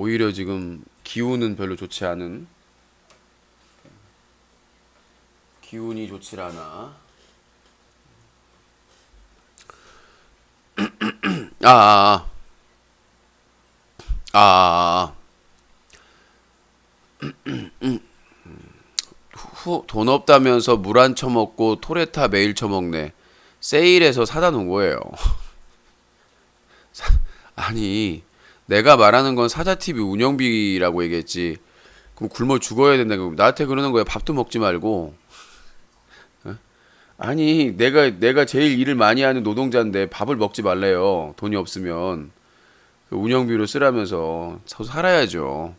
오히려 지금 기운은 별로 좋지 않은, 기운이 좋질 않아. 아, 아, 아, 아, 아. 돈 없다면서 물 안 처먹고 토레타 매일 처먹네. 세일해서 사다 놓은 거예요. 아니, 내가 말하는 건 사자TV 운영비라고 얘기했지. 그럼 굶어 죽어야 된다고 나한테 그러는 거야. 밥도 먹지 말고. 어? 아니, 내가 제일 일을 많이 하는 노동자인데 밥을 먹지 말래요. 돈이 없으면. 그 운영비로 쓰라면서 살아야죠.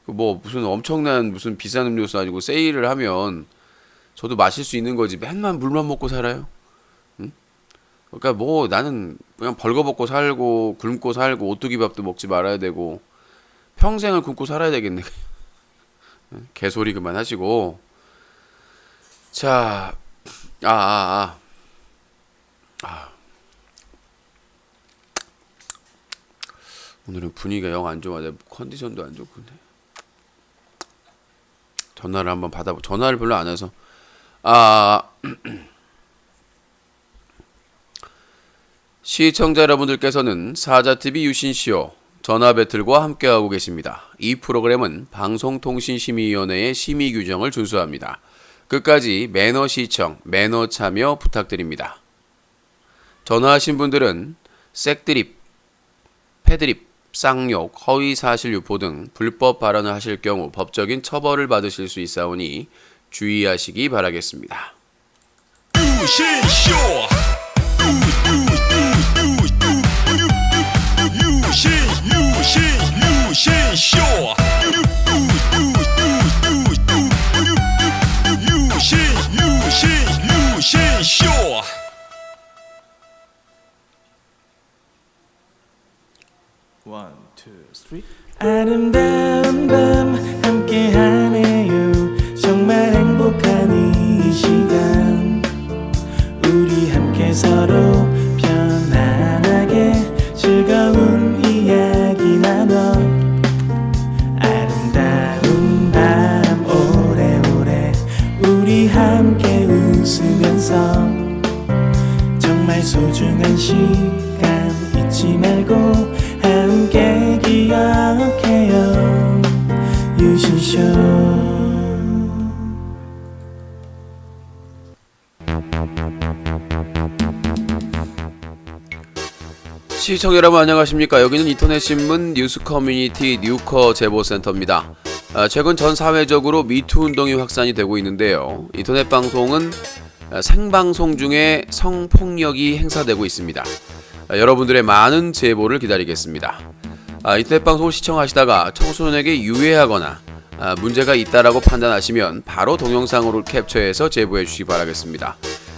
뭐 무슨 엄청난 무슨 비싼 음료수 아니고 세일을 하면 저도 마실 수 있는 거지. 맨날 물만 먹고 살아요. 응? 그러니까 뭐 나는 그냥 벌거벗고 살고 굶고 살고 오뚜기 밥도 먹지 말아야 되고 평생을 굶고 살아야 되겠네. 개소리 그만하시고. 자, 아, 아, 아, 아. 오늘은 분위기가 영 안 좋아. 내 컨디션도 안 좋고. 전화를 한번 받아보. 전화를 별로 안 해서. 아, 시청자 여러분들께서는 사자TV 유신쇼 전화 배틀과 함께하고 계십니다. 이 프로그램은 방송통신심의위원회의 심의 규정을 준수합니다. 끝까지 매너 시청, 매너 참여 부탁드립니다. 전화하신 분들은 색드립, 패드립, 쌍욕, 허위사실 유포 등 불법 발언을 하실 경우 법적인 처벌을 받으실 수 있사오니 주의하시기 바라겠습니다. One, two, three. 아름다운 밤 함께하네요. 정말 행복한 이 시간 우리 함께 서로 편안하게 즐거운 이야기 나눠 아름다운 밤 오래오래 우리 함께 웃으면서 정말 소중한 시간 잊지 말고 함께 기억해요 유신쇼. 시청자 여러분 안녕하십니까. 여기는 인터넷신문 뉴스커뮤니티 뉴커 제보센터입니다. 최근 전 사회적으로 미투 운동이 확산이 되고 있는데요. 인터넷 방송은 생방송 중에 성폭력이 행사되고 있습니다. 여러분들의 많은 제보를 기다리겠습니다. 인터넷 방송을 시청하시다가 청소년에게 유해하거나 문제가 있다라고 판단하시면 바로 동영상으로 캡처해서 제보해 주시기 바라겠습니다.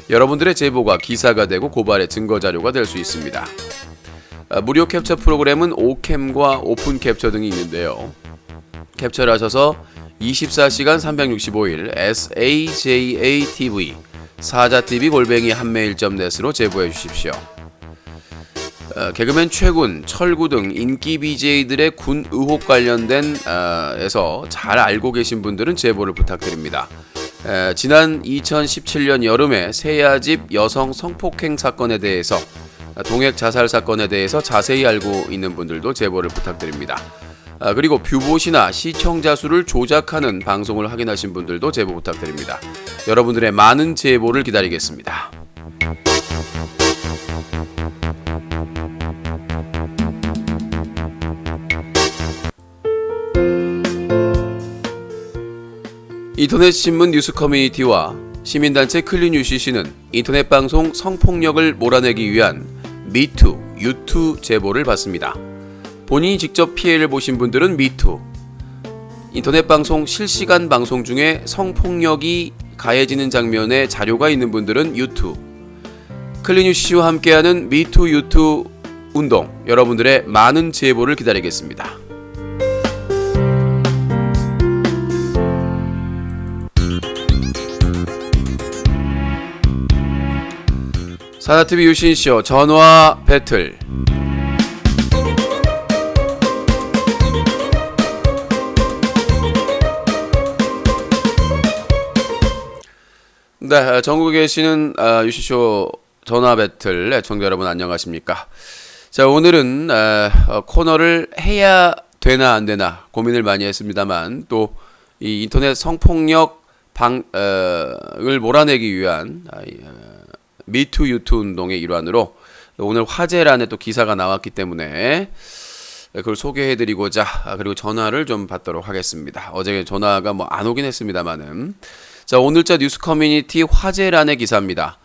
여러분들의 제보가 기사가 되고 고발의 증거 자료가 될 수 있습니다. 무료 캡처 프로그램은 오캠과 오픈 캡처 등이 있는데요. 캡처를 하셔서 24시간 365일 SAJATV 사자TV@한메일.net으로 제보해 주십시오. 개그맨 최군, 철구 등 인기 BJ들의 군 의혹 관련된 에서 잘 알고 계신 분들은 제보를 부탁드립니다. 지난 2017년 여름에 세야집 여성 성폭행 사건에 대해서 동액 자살 사건에 대해서 자세히 알고 있는 분들도 제보를 부탁드립니다. 그리고 뷰봇이나 시청자 수를 조작하는 방송을 확인하신 분들도 제보 부탁드립니다. 여러분들의 많은 제보를 기다리겠습니다. 인터넷 신문 뉴스 커뮤니티와 시민단체 클린 UCC는 인터넷 방송 성폭력을 몰아내기 위한 미투, 유투 제보를 받습니다. 본인이 직접 피해를 보신 분들은 미투, 인터넷 방송 실시간 방송 중에 성폭력이 가해지는 장면에 자료가 있는 분들은 유투, 클린 UCC와 함께하는 미투, 유투 운동, 여러분들의 많은 제보를 기다리겠습니다. 사자TV 유신쇼 전화 배틀. 네, 전국에 계시는 유시쇼 전화 배틀 애청자 여러분 안녕하십니까? 자, 오늘은 코너를 해야 되나 안 되나 고민을 많이 했습니다만 또 이 인터넷 성폭력 을 몰아내기 위한 미투 유투 운동의 일환으로 오늘 화제란에 또 기사가 나왔기 때문에 그걸 소개해드리고자 그리고 전화를 좀 받도록 하겠습니다. 어제 전화가 뭐 안 오긴 했습니다만은 자, 오늘자 뉴스 커뮤니티 화제란의 기사입니다.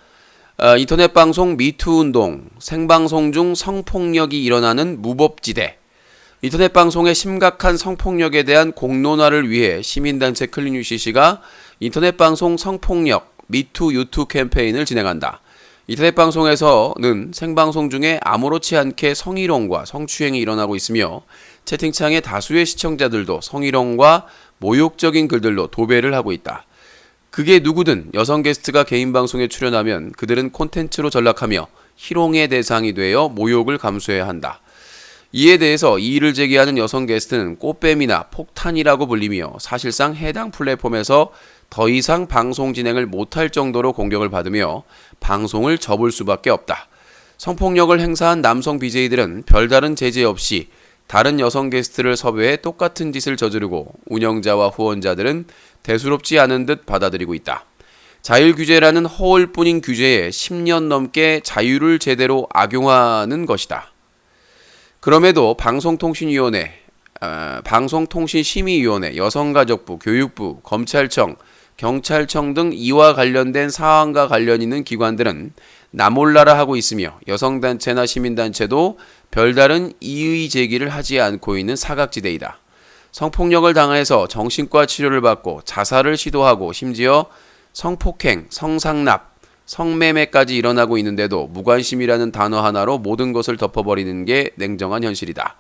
인터넷 방송 미투 운동 생방송 중 성폭력이 일어나는 무법지대. 인터넷 방송의 심각한 성폭력에 대한 공론화를 위해 시민단체 클린UCC가 인터넷 방송 성폭력 미투 유투 캠페인을 진행한다. 인터넷 방송에서는 생방송 중에 아무렇지 않게 성희롱과 성추행이 일어나고 있으며 채팅창의 다수의 시청자들도 성희롱과 모욕적인 글들로 도배를 하고 있다. 그게 누구든 여성 게스트가 개인 방송에 출연하면 그들은 콘텐츠로 전락하며 희롱의 대상이 되어 모욕을 감수해야 한다. 이에 대해서 이의를 제기하는 여성 게스트는 꽃뱀이나 폭탄이라고 불리며 사실상 해당 플랫폼에서 더 이상 방송 진행을 못할 정도로 공격을 받으며 방송을 접을 수밖에 없다. 성폭력을 행사한 남성 BJ들은 별다른 제재 없이 다른 여성 게스트를 섭외해 똑같은 짓을 저지르고 운영자와 후원자들은 대수롭지 않은 듯 받아들이고 있다. 자율규제라는 허울뿐인 규제에 10년 넘게 자유를 제대로 악용하는 것이다. 그럼에도 방송통신위원회, 방송통신심의위원회, 여성가족부, 교육부, 검찰청, 경찰청 등 이와 관련된 사안과 관련 있는 기관들은 나몰라라 하고 있으며 여성단체나 시민단체도 별다른 이의 제기를 하지 않고 있는 사각지대이다. 성폭력을 당해서 정신과 치료를 받고 자살을 시도하고 심지어 성폭행, 성상납, 성매매까지 일어나고 있는데도 무관심이라는 단어 하나로 모든 것을 덮어버리는 게 냉정한 현실이다.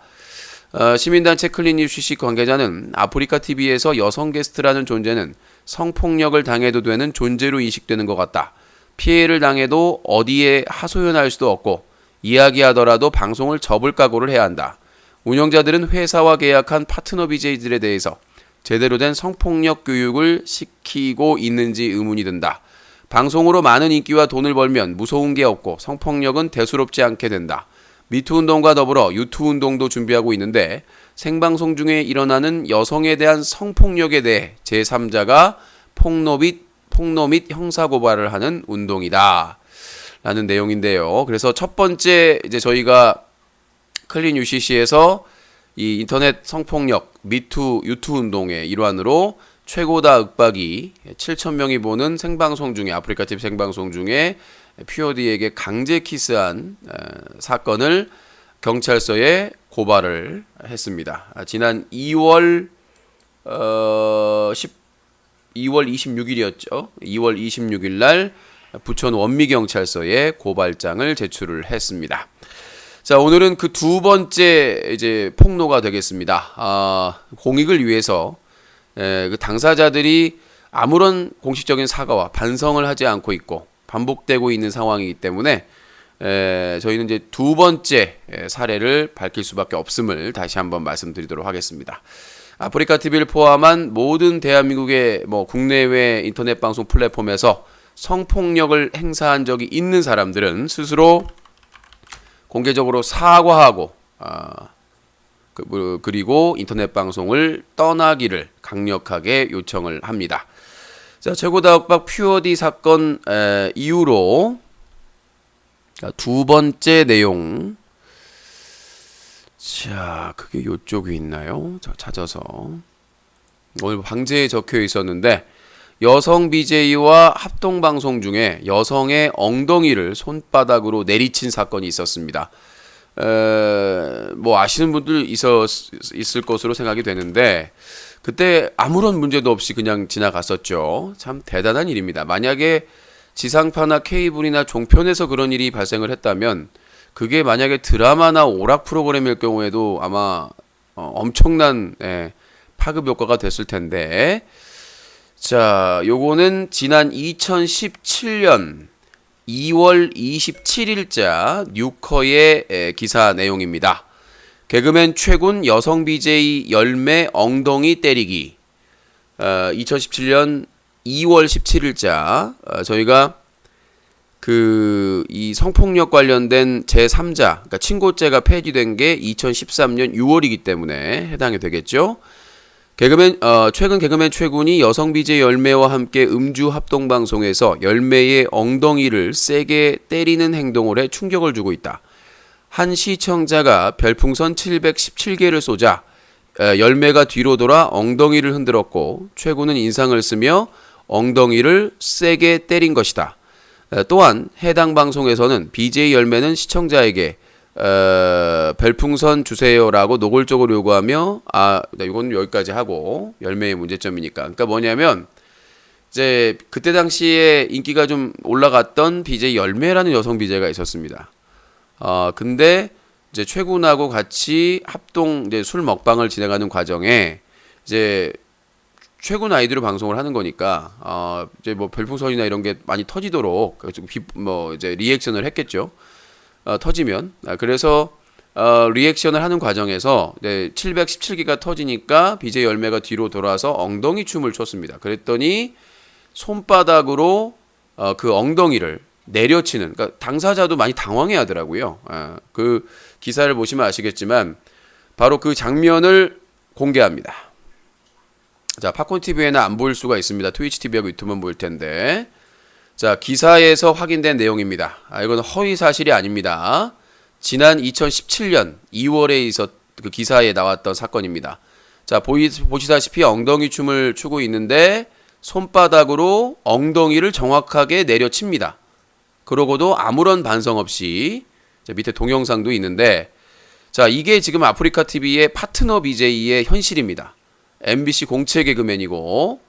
시민단체 클린UCC 관계자는 아프리카TV에서 여성 게스트라는 존재는 성폭력을 당해도 되는 존재로 인식되는 것 같다. 피해를 당해도 어디에 하소연할 수도 없고 이야기하더라도 방송을 접을 각오를 해야 한다. 운영자들은 회사와 계약한 파트너 BJ들에 대해서 제대로 된 성폭력 교육을 시키고 있는지 의문이 든다. 방송으로 많은 인기와 돈을 벌면 무서운 게 없고 성폭력은 대수롭지 않게 된다. 미투 운동과 더불어 유투 운동도 준비하고 있는데 생방송 중에 일어나는 여성에 대한 성폭력에 대해 제3자가 폭로 및 형사고발을 하는 운동이다. 라는 내용인데요. 그래서 첫 번째 이제 저희가 클린UCC에서 이 인터넷 성폭력 미투 유투 운동의 일환으로 최고다 윽박이 7,000명이 보는 생방송 중에 아프리카TV 생방송 중에 POD에게 강제 키스한 사건을 경찰서에 고발을 했습니다. 지난 2월 26일이었죠. 2월 26일 날 부천 원미경찰서에 고발장을 제출을 했습니다. 자, 오늘은 그 두 번째 이제 폭로가 되겠습니다. 공익을 위해서 그 당사자들이 아무런 공식적인 사과와 반성을 하지 않고 있고 반복되고 있는 상황이기 때문에 저희는 이제 두 번째 사례를 밝힐 수밖에 없음을 다시 한번 말씀드리도록 하겠습니다. 아프리카TV를 포함한 모든 대한민국의 국내외 인터넷 방송 플랫폼에서 성폭력을 행사한 적이 있는 사람들은 스스로 공개적으로 사과하고 그리고 인터넷 방송을 떠나기를 강력하게 요청을 합니다. 자, 최고다 윽박 POD 사건 이후로 두 번째 내용. 자, 그게 요쪽에 있나요? 자, 찾아서 오늘 방제에 적혀 있었는데 여성 BJ와 합동 방송 중에 여성의 엉덩이를 손바닥으로 내리친 사건이 있었습니다. 아시는 분들 있을 것으로 생각이 되는데 그때 아무런 문제도 없이 그냥 지나갔었죠. 참 대단한 일입니다. 만약에 지상파나 케이블이나 종편에서 그런 일이 발생을 했다면 그게 만약에 드라마나 오락 프로그램일 경우에도 아마 엄청난 파급 효과가 됐을 텐데 자, 요거는 지난 2017년 2월 27일자 뉴커의 기사 내용입니다. 개그맨 최군 여성 BJ 열매 엉덩이 때리기. 2017년 2월 17일자 저희가 이 성폭력 관련된 제3자, 그러니까 친고죄가 폐지된 게 2013년 6월이기 때문에 해당이 되겠죠. 최근 개그맨 최군이 여성 BJ 열매와 함께 음주 합동 방송에서 열매의 엉덩이를 세게 때리는 행동을 해 충격을 주고 있다. 한 시청자가 별풍선 717개를 쏘자 열매가 뒤로 돌아 엉덩이를 흔들었고 최군은 인상을 쓰며 엉덩이를 세게 때린 것이다. 또한 해당 방송에서는 BJ 열매는 시청자에게 별풍선 주세요라고 노골적으로 요구하며 이건 여기까지 하고 열매의 문제점이니까. 그러니까 뭐냐면 이제 그때 당시에 인기가 좀 올라갔던 BJ 열매라는 여성 BJ가 있었습니다. 근데 이제 최군하고 같이 합동 이제 술 먹방을 진행하는 과정에 이제 최군 아이디로 방송을 하는 거니까 이제 뭐 별풍선이나 이런 게 많이 터지도록 이제 리액션을 했겠죠. 터지면 그래서 리액션을 하는 과정에서 717개가 터지니까 BJ 열매가 뒤로 돌아서 엉덩이 춤을 췄습니다. 그랬더니 손바닥으로 그 엉덩이를 내려치는, 그러니까 당사자도 많이 당황해 하더라고요. 그 기사를 보시면 아시겠지만 바로 그 장면을 공개합니다. 자, 팝콘 TV에는 안 보일 수가 있습니다. 트위치 TV하고 유튜브만 보일 텐데. 자, 기사에서 확인된 내용입니다. 이건 허위 사실이 아닙니다. 지난 2017년 2월에 그 기사에 나왔던 사건입니다. 자, 보시다시피 엉덩이 춤을 추고 있는데 손바닥으로 엉덩이를 정확하게 내려칩니다. 그러고도 아무런 반성 없이 밑에 동영상도 있는데, 자, 이게 지금 아프리카 TV의 파트너 BJ의 현실입니다. MBC 공채 개그맨이고,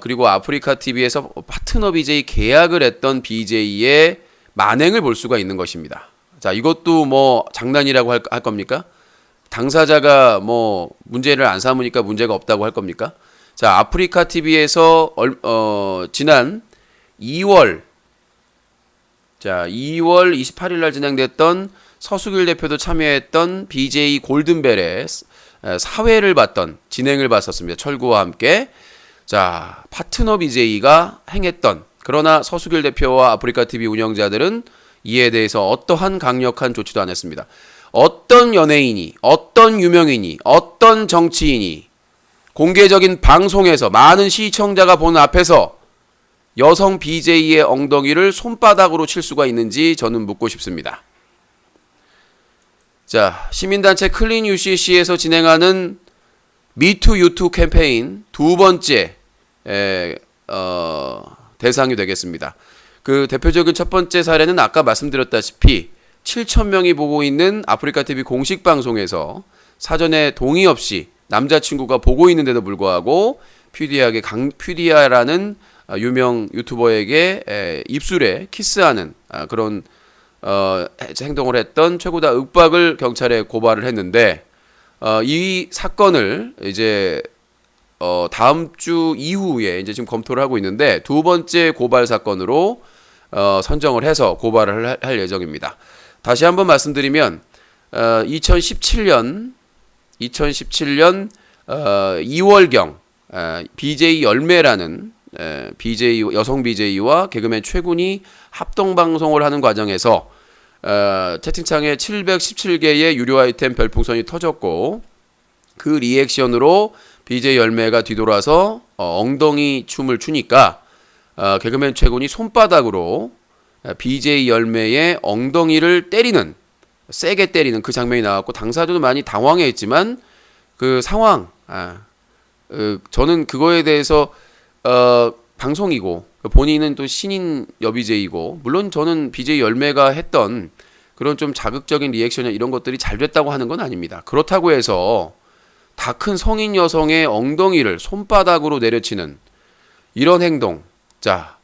그리고 아프리카 TV에서 파트너 BJ 계약을 했던 BJ의 만행을 볼 수가 있는 것입니다. 자, 이것도 뭐 장난이라고 할 겁니까? 당사자가 뭐 문제를 안 삼으니까 문제가 없다고 할 겁니까? 자, 아프리카 TV에서 지난 2월 28일 날 진행됐던 서수길 대표도 참여했던 BJ 골든벨의 사회를 진행을 봤었습니다. 철구와 함께. 자, 파트너 BJ가 행했던, 그러나 서수길 대표와 아프리카 TV 운영자들은 이에 대해서 어떠한 강력한 조치도 안 했습니다. 어떤 연예인이, 어떤 유명인이, 어떤 정치인이 공개적인 방송에서 많은 시청자가 보는 앞에서 여성 BJ의 엉덩이를 손바닥으로 칠 수가 있는지 저는 묻고 싶습니다. 자, 시민단체 클린 UCC에서 진행하는 미투 유투 캠페인 두 번째 대상이 되겠습니다. 그 대표적인 첫 번째 사례는 아까 말씀드렸다시피 7,000명이 보고 있는 아프리카 TV 공식 방송에서 사전에 동의 없이 남자친구가 보고 있는데도 불구하고 퓨디아라는 유명 유튜버에게 입술에 키스하는 그런 행동을 했던 최고다 윽박을 경찰에 고발을 했는데, 이 사건을 이제 다음 주 이후에 이제 지금 검토를 하고 있는데 두 번째 고발 사건으로 선정을 해서 고발을 할 예정입니다. 다시 한번 말씀드리면 2017년 2월경 BJ 열매라는 여성 BJ와 개그맨 최군이 합동 방송을 하는 과정에서 채팅창에 717개의 유료 아이템 별풍선이 터졌고, 그 리액션으로 BJ 열매가 뒤돌아서 엉덩이 춤을 추니까 개그맨 최군이 손바닥으로 BJ 열매의 엉덩이를 세게 때리는 그 장면이 나왔고, 당사자도 많이 당황해했지만 그 상황, 저는 그거에 대해서 방송이고 본인은 또 신인 여비제이고, 물론 저는 BJ 열매가 했던 그런 좀 자극적인 리액션이나 이런 것들이 잘 됐다고 하는 건 아닙니다. 그렇다고 해서 다 큰 성인 여성의 엉덩이를 손바닥으로 내려치는 이런 행동, 자,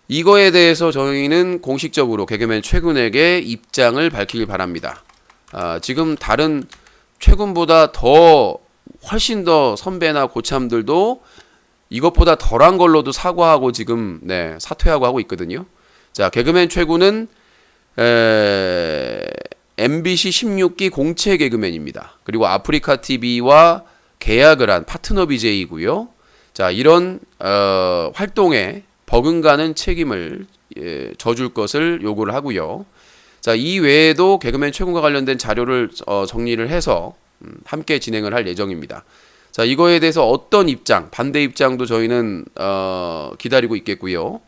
이거에 대해서 저희는 공식적으로 개그맨 최군에게 입장을 밝히길 바랍니다. 지금 다른 최군보다 훨씬 더 선배나 고참들도 이것보다 덜한 걸로도 사과하고 지금 사퇴하고 하고 있거든요. 자, 개그맨 최군은 MBC 16기 공채 개그맨입니다. 그리고 아프리카 TV와 계약을 한 파트너 BJ이고요. 자, 이런 활동에 버금가는 책임을 져줄 것을 요구를 하고요. 자, 이 외에도 개그맨 최군과 관련된 자료를 정리를 해서 함께 진행을 할 예정입니다. 자, 이거에 대해서 어떤 입장, 반대 입장도 저희는 기다리고 있겠고요.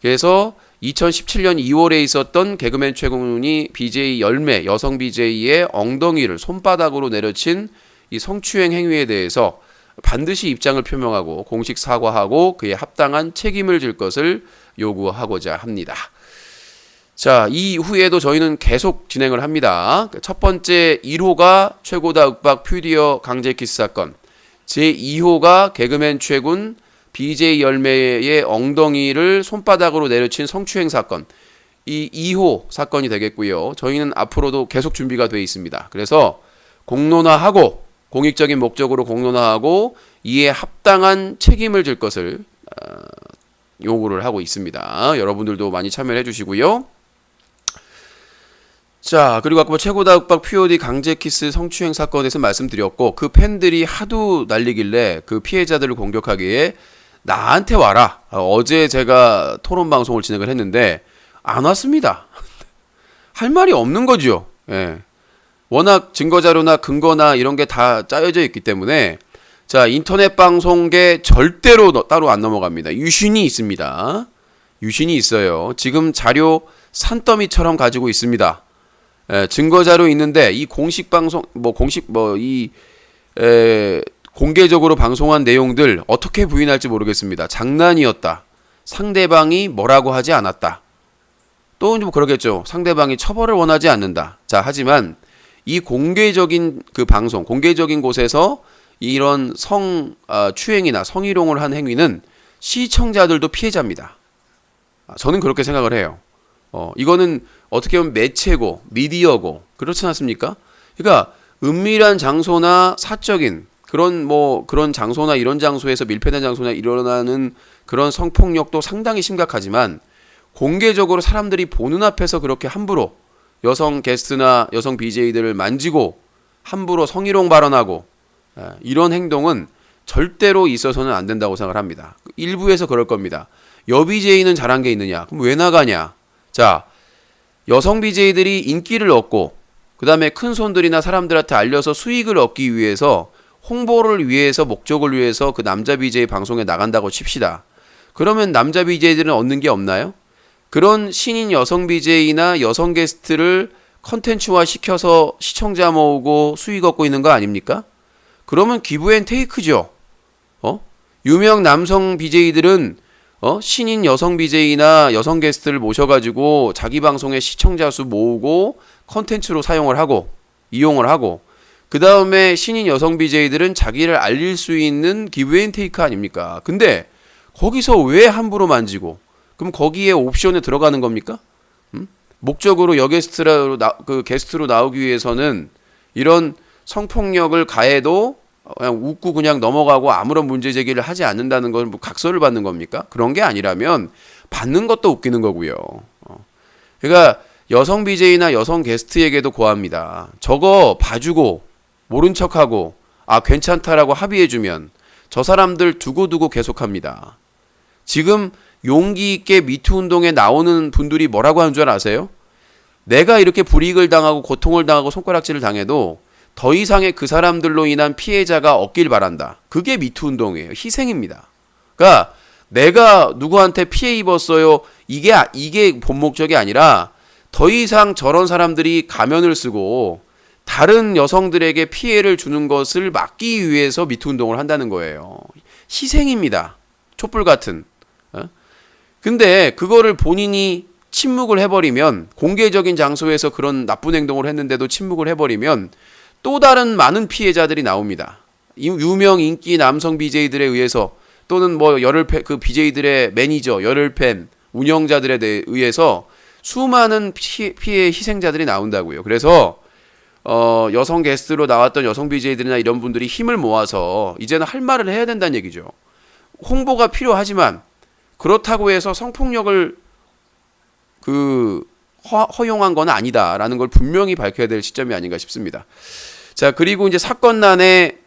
그래서 2017년 2월에 있었던 개그맨 최군이 BJ 열매 여성 BJ의 엉덩이를 손바닥으로 내려친 이 성추행 행위에 대해서 반드시 입장을 표명하고 공식 사과하고 그에 합당한 책임을 질 것을 요구하고자 합니다. 자, 이후에도 저희는 계속 진행을 합니다. 첫 번째 1호가 최고다 윽박 퓨디어 강제 키스 사건, 제2호가 개그맨 최군 BJ 열매의 엉덩이를 손바닥으로 내려친 성추행 사건, 이 2호 사건이 되겠고요. 저희는 앞으로도 계속 준비가 되어 있습니다. 그래서 공론화하고 공익적인 목적으로 공론화하고 이에 합당한 책임을 질 것을 요구를 하고 있습니다. 여러분들도 많이 참여를 해주시고요. 자, 그리고 아까 최고다 윽박 POD 강제 키스 성추행 사건에 대해서 말씀드렸고, 그 팬들이 하도 날리길래 그 피해자들을 공격하기에 나한테 와라. 어제 제가 토론 방송을 진행을 했는데 안 왔습니다. 할 말이 없는 거죠. 예. 워낙 증거자료나 근거나 이런 게 다 짜여져 있기 때문에, 자, 인터넷 방송계 절대로 따로 안 넘어갑니다. 유신이 있습니다. 유신이 있어요. 지금 자료 산더미처럼 가지고 있습니다. 증거자료 있는데 이 공식 방송 공개적으로 방송한 내용들 어떻게 부인할지 모르겠습니다. 장난이었다. 상대방이 뭐라고 하지 않았다. 또 좀 그러겠죠. 상대방이 처벌을 원하지 않는다. 자, 하지만 이 공개적인 그 방송, 공개적인 곳에서 이런 추행이나 성희롱을 한 행위는 시청자들도 피해자입니다. 저는 그렇게 생각을 해요. 이거는 어떻게 보면 매체고 미디어고 그렇지 않습니까? 그러니까 은밀한 장소나 사적인 그런 장소나 이런 장소에서 밀폐된 장소나 일어나는 그런 성폭력도 상당히 심각하지만, 공개적으로 사람들이 보는 앞에서 그렇게 함부로 여성 게스트나 여성 BJ들을 만지고 함부로 성희롱 발언하고 이런 행동은 절대로 있어서는 안 된다고 생각을 합니다. 일부에서 그럴 겁니다. 여 BJ는 잘한 게 있느냐? 그럼 왜 나가냐? 자, 여성 BJ들이 인기를 얻고 그 다음에 큰 손들이나 사람들한테 알려서 수익을 얻기 위해서, 홍보를 위해서, 목적을 위해서 그 남자 BJ 방송에 나간다고 칩시다. 그러면 남자 BJ들은 얻는 게 없나요? 그런 신인 여성 BJ나 여성 게스트를 컨텐츠화 시켜서 시청자 모으고 수익 얻고 있는 거 아닙니까? 그러면 기브 앤 테이크죠. 유명 남성 BJ들은 신인 여성 BJ나 여성 게스트를 모셔가지고 자기 방송에 시청자 수 모으고 컨텐츠로 사용을 하고 이용을 하고, 그 다음에 신인 여성 BJ들은 자기를 알릴 수 있는 기브 앤 테이크 아닙니까? 근데 거기서 왜 함부로 만지고, 그럼 거기에 옵션에 들어가는 겁니까? 목적으로 게스트로 나오기 위해서는 이런 성폭력을 가해도 그냥 웃고 그냥 넘어가고 아무런 문제 제기를 하지 않는다는 건 뭐 각서를 받는 겁니까? 그런 게 아니라면 받는 것도 웃기는 거고요. 그러니까 여성 BJ나 여성 게스트에게도 고합니다. 저거 봐주고 모른 척하고 괜찮다라고 합의해주면 저 사람들 두고두고 계속합니다. 지금 용기 있게 미투 운동에 나오는 분들이 뭐라고 하는 줄 아세요? 내가 이렇게 불이익을 당하고 고통을 당하고 손가락질을 당해도 더 이상의 그 사람들로 인한 피해자가 없길 바란다. 그게 미투 운동이에요. 희생입니다. 그러니까 내가 누구한테 피해 입었어요. 이게 본 목적이 아니라 더 이상 저런 사람들이 가면을 쓰고 다른 여성들에게 피해를 주는 것을 막기 위해서 미투 운동을 한다는 거예요. 희생입니다. 촛불 같은. 근데 그거를 본인이 침묵을 해버리면, 공개적인 장소에서 그런 나쁜 행동을 했는데도 침묵을 해버리면 또 다른 많은 피해자들이 나옵니다. 유명 인기 남성 BJ들에 의해서, 또는 그 BJ들의 매니저, 열혈팬, 운영자들에 의해서 수많은 피해 희생자들이 나온다고요. 그래서 여성 게스트로 나왔던 여성 BJ들이나 이런 분들이 힘을 모아서 이제는 할 말을 해야 된다는 얘기죠. 홍보가 필요하지만 그렇다고 해서 성폭력을 허용한 건 아니다라는 걸 분명히 밝혀야 될 시점이 아닌가 싶습니다. 자, 그리고 이제 사건란에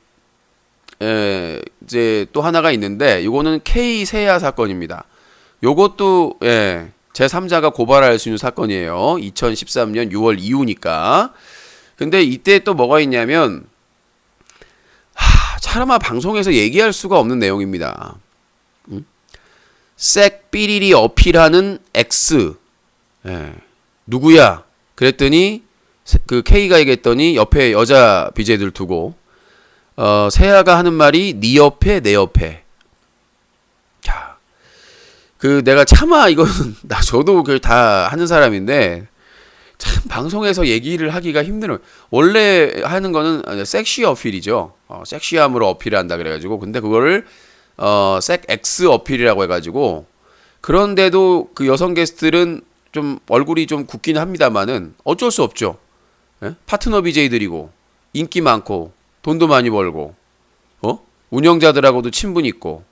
이제 또 하나가 있는데 이거는 K 세야 사건입니다. 요것도 제3자가 고발할 수 있는 사건이에요. 2013년 6월 이후니까. 근데 이때 또 뭐가 있냐면 차마 방송에서 얘기할 수가 없는 내용입니다. 색 삐리리 어필하는 X. 누구야? 그랬더니 그 K가 얘기했더니 옆에 여자 BJ들 두고 세아가 하는 말이 네 옆에 내 옆에. 자, 그 내가 차마 이거는 저도 그걸 다 하는 사람인데 참 방송에서 얘기를 하기가 힘들어요. 원래 하는 거는 섹시 어필이죠. 섹시함으로 어필한다 그래가지고 근데 그거를 섹 X 어필이라고 해가지고 그런데도 그 여성 게스트들은 좀 얼굴이 좀 굳긴 합니다만은 어쩔 수 없죠. 파트너 BJ들이고 인기 많고 돈도 많이 벌고 운영자들하고도 친분 있고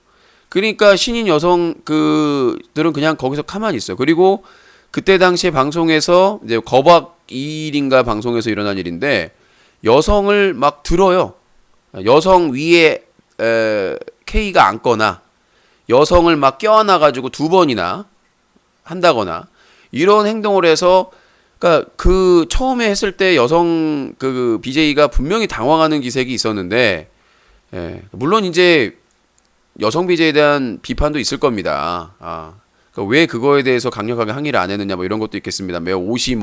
그러니까 신인 여성 그들은 그냥 거기서 가만히 있어요. 그리고 그때 당시에 방송에서 이제 거박 2일인가 방송에서 일어난 일인데 여성을 막 들어요. 여성 위에 K가 앉거나 여성을 막 껴안아가지고 2번이나 한다거나 이런 행동을 해서 그러니까 그 처음에 했을 때 여성 그 BJ가 분명히 당황하는 기색이 있었는데 물론 이제 여성 BJ에 대한 비판도 있을 겁니다. 그러니까 왜 그거에 대해서 강력하게 항의를 안 했느냐 뭐 이런 것도 있겠습니다. 왜 옷이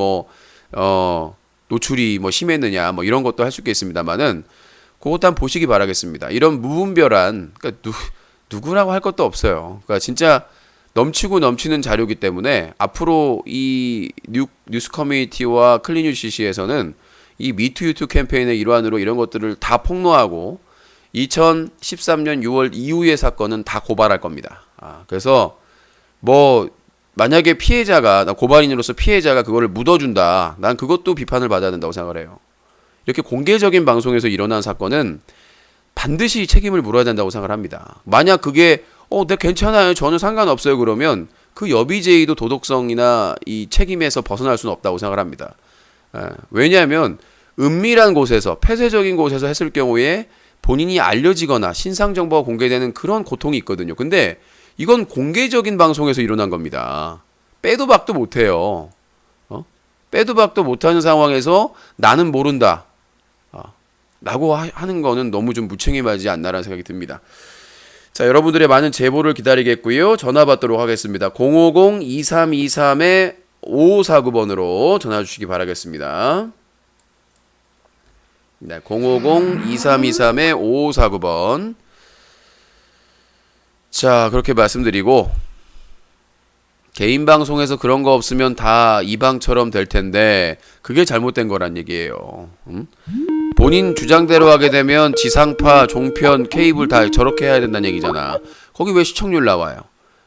노출이 심했느냐 뭐 이런 것도 할 수 있겠습니다만은 그것도 한번 보시기 바라겠습니다. 이런 무분별한 그러니까 누구라고 할 것도 없어요. 그러니까 진짜 넘치고 넘치는 자료이기 때문에 앞으로 이 뉴스 커뮤니티와 클린 UCC에서는 이 미투 유튜 캠페인의 일환으로 이런 것들을 다 폭로하고 2013년 6월 이후의 사건은 다 고발할 겁니다. 그래서 만약에 피해자가 고발인으로서 피해자가 그거를 묻어준다. 난 그것도 비판을 받아야 된다고 생각을 해요. 이렇게 공개적인 방송에서 일어난 사건은 반드시 책임을 물어야 된다고 생각을 합니다. 만약 그게 네 괜찮아요. 전혀 상관없어요. 그러면 그 여비제이도 도덕성이나 이 책임에서 벗어날 수는 없다고 생각을 합니다. 왜냐하면 은밀한 곳에서 폐쇄적인 곳에서 했을 경우에 본인이 알려지거나 신상 정보가 공개되는 그런 고통이 있거든요. 근데 이건 공개적인 방송에서 일어난 겁니다. 빼도 박도 못해요. 빼도 박도 못하는 상황에서 나는 모른다. 라고 하는 거는 너무 좀 무책임하지 않나라는 생각이 듭니다. 자, 여러분들의 많은 제보를 기다리겠고요. 전화 받도록 하겠습니다. 050-2323-5549번으로 전화 주시기 바라겠습니다. 네, 050-2323-5549번. 자, 그렇게 말씀드리고 개인 방송에서 그런 거 없으면 다 이 방처럼 될 텐데 그게 잘못된 거란 얘기예요. 본인 주장대로 하게 되면 지상파, 종편, 케이블 다 저렇게 해야 된다는 얘기잖아. 거기 왜 시청률 나와요?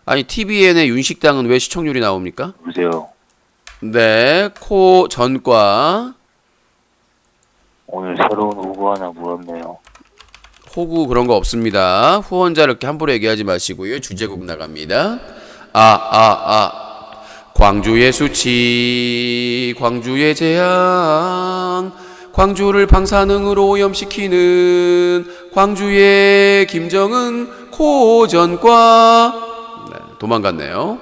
아니 TVN의 윤식당은 왜 시청률이 나옵니까? 여보세요. 네, 코 전과 오늘 새로운 후보 하나 물었네요. 호구 그런 거 없습니다. 후원자 이렇게 함부로 얘기하지 마시고요. 주제곡 나갑니다. 광주의 수치, 광주의 재앙, 광주를 방사능으로 오염시키는 광주의 김정은 코전과. 네, 도망갔네요.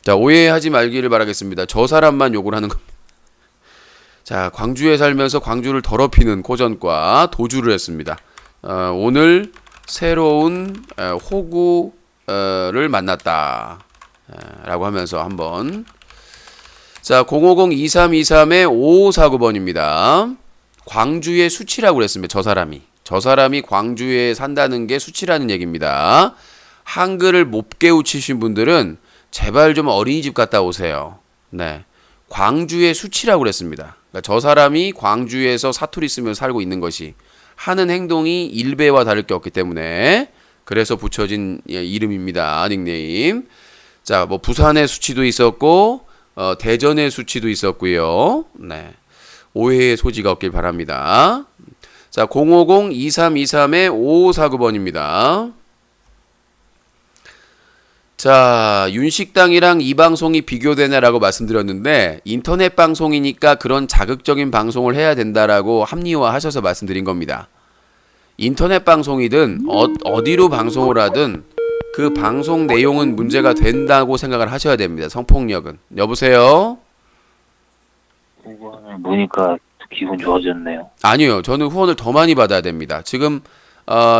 자, 오해하지 말기를 바라겠습니다. 저 사람만 욕을 하는 겁니다. 자, 광주에 살면서 광주를 더럽히는 코전과 도주를 했습니다. 오늘 새로운 호구를 만났다 라고 하면서 한번. 자, 050-2323-5549번입니다. 광주의 수치라고 그랬습니다. 저 사람이 광주에 산다는 게 수치라는 얘기입니다. 한글을 못 깨우치신 분들은 제발 좀 어린이집 갔다 오세요. 네, 광주의 수치라고 그랬습니다. 그러니까 저 사람이 광주에서 사투리 쓰면서 살고 있는 것이 하는 행동이 일배와 다를 게 없기 때문에 그래서 붙여진 이름입니다. 닉네임. 자, 부산의 수치도 있었고 대전의 수치도 있었고요. 네, 오해의 소지가 없길 바랍니다. 자, 050-2323-5549번입니다. 자, 윤식당이랑 이 방송이 비교되냐라고 말씀드렸는데 인터넷 방송이니까 그런 자극적인 방송을 해야 된다라고 합리화하셔서 말씀드린 겁니다. 인터넷 방송이든 어디로 방송을 하든 그 방송 내용은 문제가 된다고 생각을 하셔야 됩니다. 성폭력은. 여보세요? 후원을 보니까 기분 좋아졌네요. 아니요. 저는 후원을 더 많이 받아야 됩니다. 지금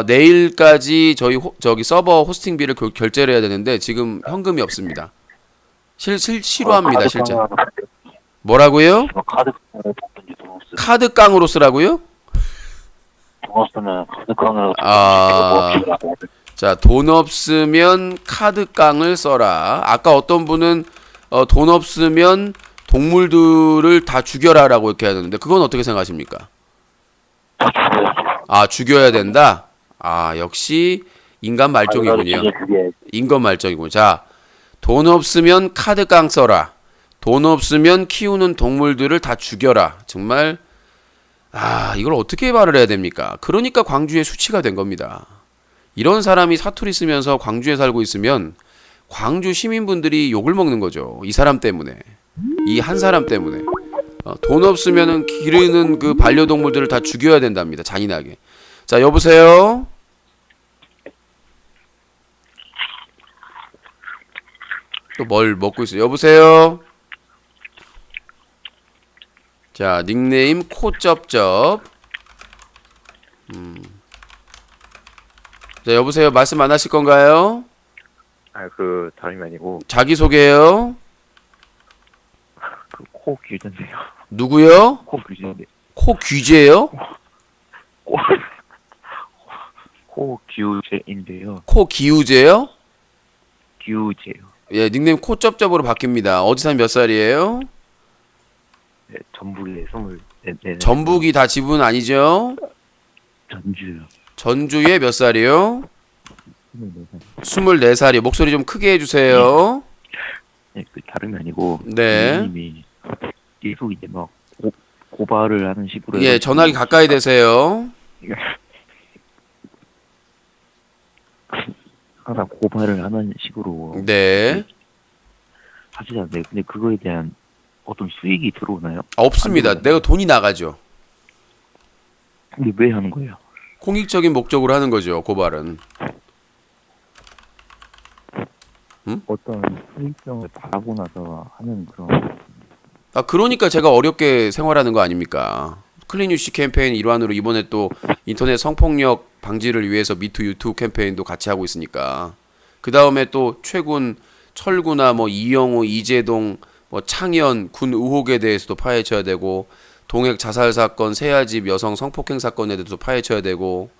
내일까지 저기 서버 호스팅비를 결제를 해야 되는데 지금 현금이 없습니다. 실화입니다, 실제. 뭐라고요? 카드깡으로 뽑든지 돈 없으면 카드깡으로 쓰라고요? 카드깡으로 자, 돈 없으면 카드깡을 써라. 아까 어떤 분은 돈 없으면 동물들을 다 죽여라라고 이렇게 하는데 그건 어떻게 생각하십니까? 다 죽여야죠. 아, 죽여야 된다? 아, 역시 인간 말종이군요. 그게 인간 말종이군요. 자, 돈 없으면 카드깡 써라. 돈 없으면 키우는 동물들을 다 죽여라. 정말 이걸 어떻게 말을 해야 됩니까? 그러니까 광주에 수치가 된 겁니다. 이런 사람이 사투리 쓰면서 광주에 살고 있으면 광주 시민분들이 욕을 먹는 거죠. 이 사람 때문에. 이 한 사람 때문에. 돈 없으면은 기르는 그 반려동물들을 다 죽여야 된답니다. 잔인하게. 자, 여보세요? 또 뭘 먹고 있어요? 여보세요? 자, 닉네임 코쩝쩝. 자, 여보세요? 말씀 안 하실 건가요? 다름이 아니고, 자기소개요? 코 규제인데요. 누구요? 코 규제인데, 코 규제요? 코, 코 규제인데요. 코 기우제요? 규제요. 예, 닉네임 코쩝쩝으로 바뀝니다. 어디서 몇 살이에요? 네, 전북에 24. 전북이 다 집은 아니죠? 전주요. 전주에 몇 살이요? 24살. 24살이요. 목소리 좀 크게 해주세요. 네, 다름이 아니고, 네. 님이 계속 이제 막 고발을 하는 식으로. 예, 해가지고 전화기 가까이 대세요. 항상 고발을 하는 식으로 네. 하시잖아요. 근데 그거에 대한 어떤 수익이 들어오나요? 없습니다. 안 들어오나요? 내가 돈이 나가죠. 근데 왜 하는 거예요? 공익적인 목적으로 하는 거죠, 고발은. 어떤 수익성을 바라고 나서 하는 그런. 그러니까 제가 어렵게 생활하는 거 아닙니까? 클린 유시 캠페인 일환으로 이번에 또 인터넷 성폭력 방지를 위해서 미투 유튜브 캠페인도 같이 하고 있으니까. 그 다음에 또 최군 철구나 뭐 이영호, 이재동, 뭐 창현 군 의혹에 대해서도 파헤쳐야 되고, 동핵 자살 사건, 세아집 여성 성폭행 사건에 대해서도 파헤쳐야 되고,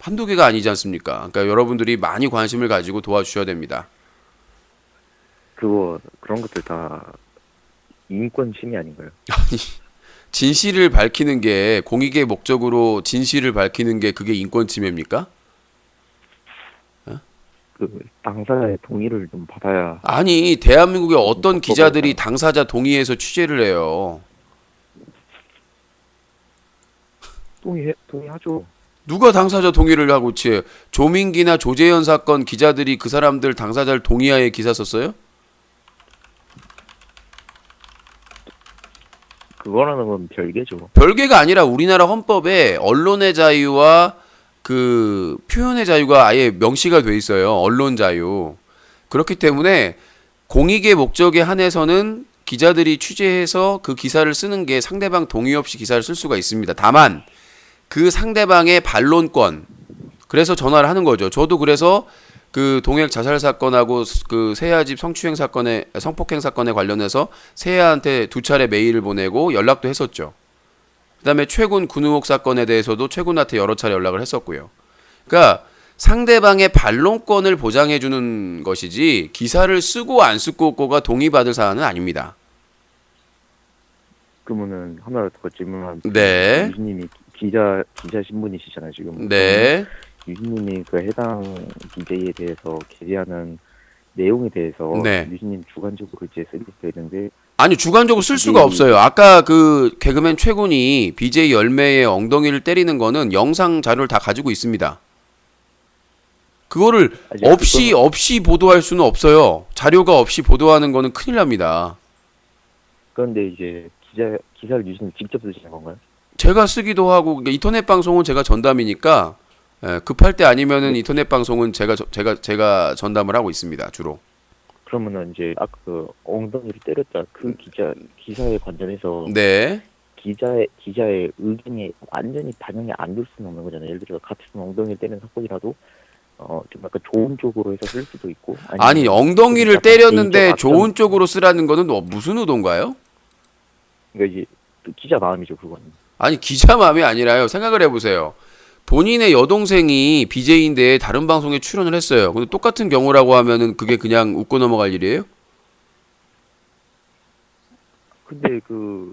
한두 개가 아니지 않습니까? 그러니까 여러분들이 많이 관심을 가지고 도와주셔야 됩니다. 그런 것들 다 인권 침해 아닌가요? 진실을 밝히는 게 공익의 목적으로 진실을 밝히는 게 그게 인권 침해입니까? 당사자의 동의를 좀 받아야. 아니, 대한민국의 어떤 기자들이 당사자 동의해서 취재를 해요. 동의하죠. 누가 당사자 동의를 하고 조민기나 조재현 사건 기자들이 그 사람들 당사자를 동의하에 기사 썼어요? 그거라는 건 별개죠. 별개가 아니라 우리나라 헌법에 언론의 자유와 그 표현의 자유가 아예 명시가 돼 있어요. 언론 자유. 그렇기 때문에 공익의 목적에 한해서는 기자들이 취재해서 그 기사를 쓰는 게 상대방 동의 없이 기사를 쓸 수가 있습니다. 다만 그 상대방의 반론권, 그래서 전화를 하는 거죠. 저도 그래서 그 동핵 자살 사건하고 그 세아집 성폭행 사건에 관련해서 세아한테 2차례 메일을 보내고 연락도 했었죠. 그다음에 최군 군의혹 사건에 대해서도 최군한테 여러 차례 연락을 했었고요. 그러니까 상대방의 반론권을 보장해 주는 것이지 기사를 쓰고 안 쓰고가 동의받을 사안은 아닙니다. 그러면은 하나 더 질문하면. 네. 유진님이 기자 신분이시잖아요 지금. 네. 유진님이 그 해당 DJ에 대해서 게재하는 내용에 대해서 네. 유진님 주관적으로 이제 쓰겠어야 되는데. 아니, 주관적으로 쓸 수가 없어요. 아까 그 개그맨 최군이 BJ 열매의 엉덩이를 때리는 거는 영상 자료를 다 가지고 있습니다. 그거를 없이 보도할 수는 없어요. 자료가 없이 보도하는 거는 큰일 납니다. 그런데 이제 기사를 유진님 직접 쓰시는 건가요? 제가 쓰기도 하고 그러니까 인터넷 방송은 제가 전담이니까 예, 급할 때 아니면은 인터넷 방송은 제가 전담을 하고 있습니다 주로. 그러면은 이제 아까 그 엉덩이를 때렸다 그 기사에 관련해서 네. 기자의 의견이 완전히 반영이 안 될 수는 없는 거잖아요. 예를 들어 같은 엉덩이를 때리는 사건이라도 좀 약간 좋은 쪽으로 해서 쓸 수도 있고. 아니 아니면 엉덩이를 약간 때렸는데 개인적 좋은 악감- 쪽으로 쓰라는 거는 무슨 의도인가요? 그러니까 이제 그 기자 마음이죠 그거는. 아니 기자 마음이 아니라요. 생각을 해보세요. 본인의 여동생이 BJ인데 다른 방송에 출연을 했어요. 근데 똑같은 경우라고 하면은 그게 그냥 웃고 넘어갈 일이에요? 근데 그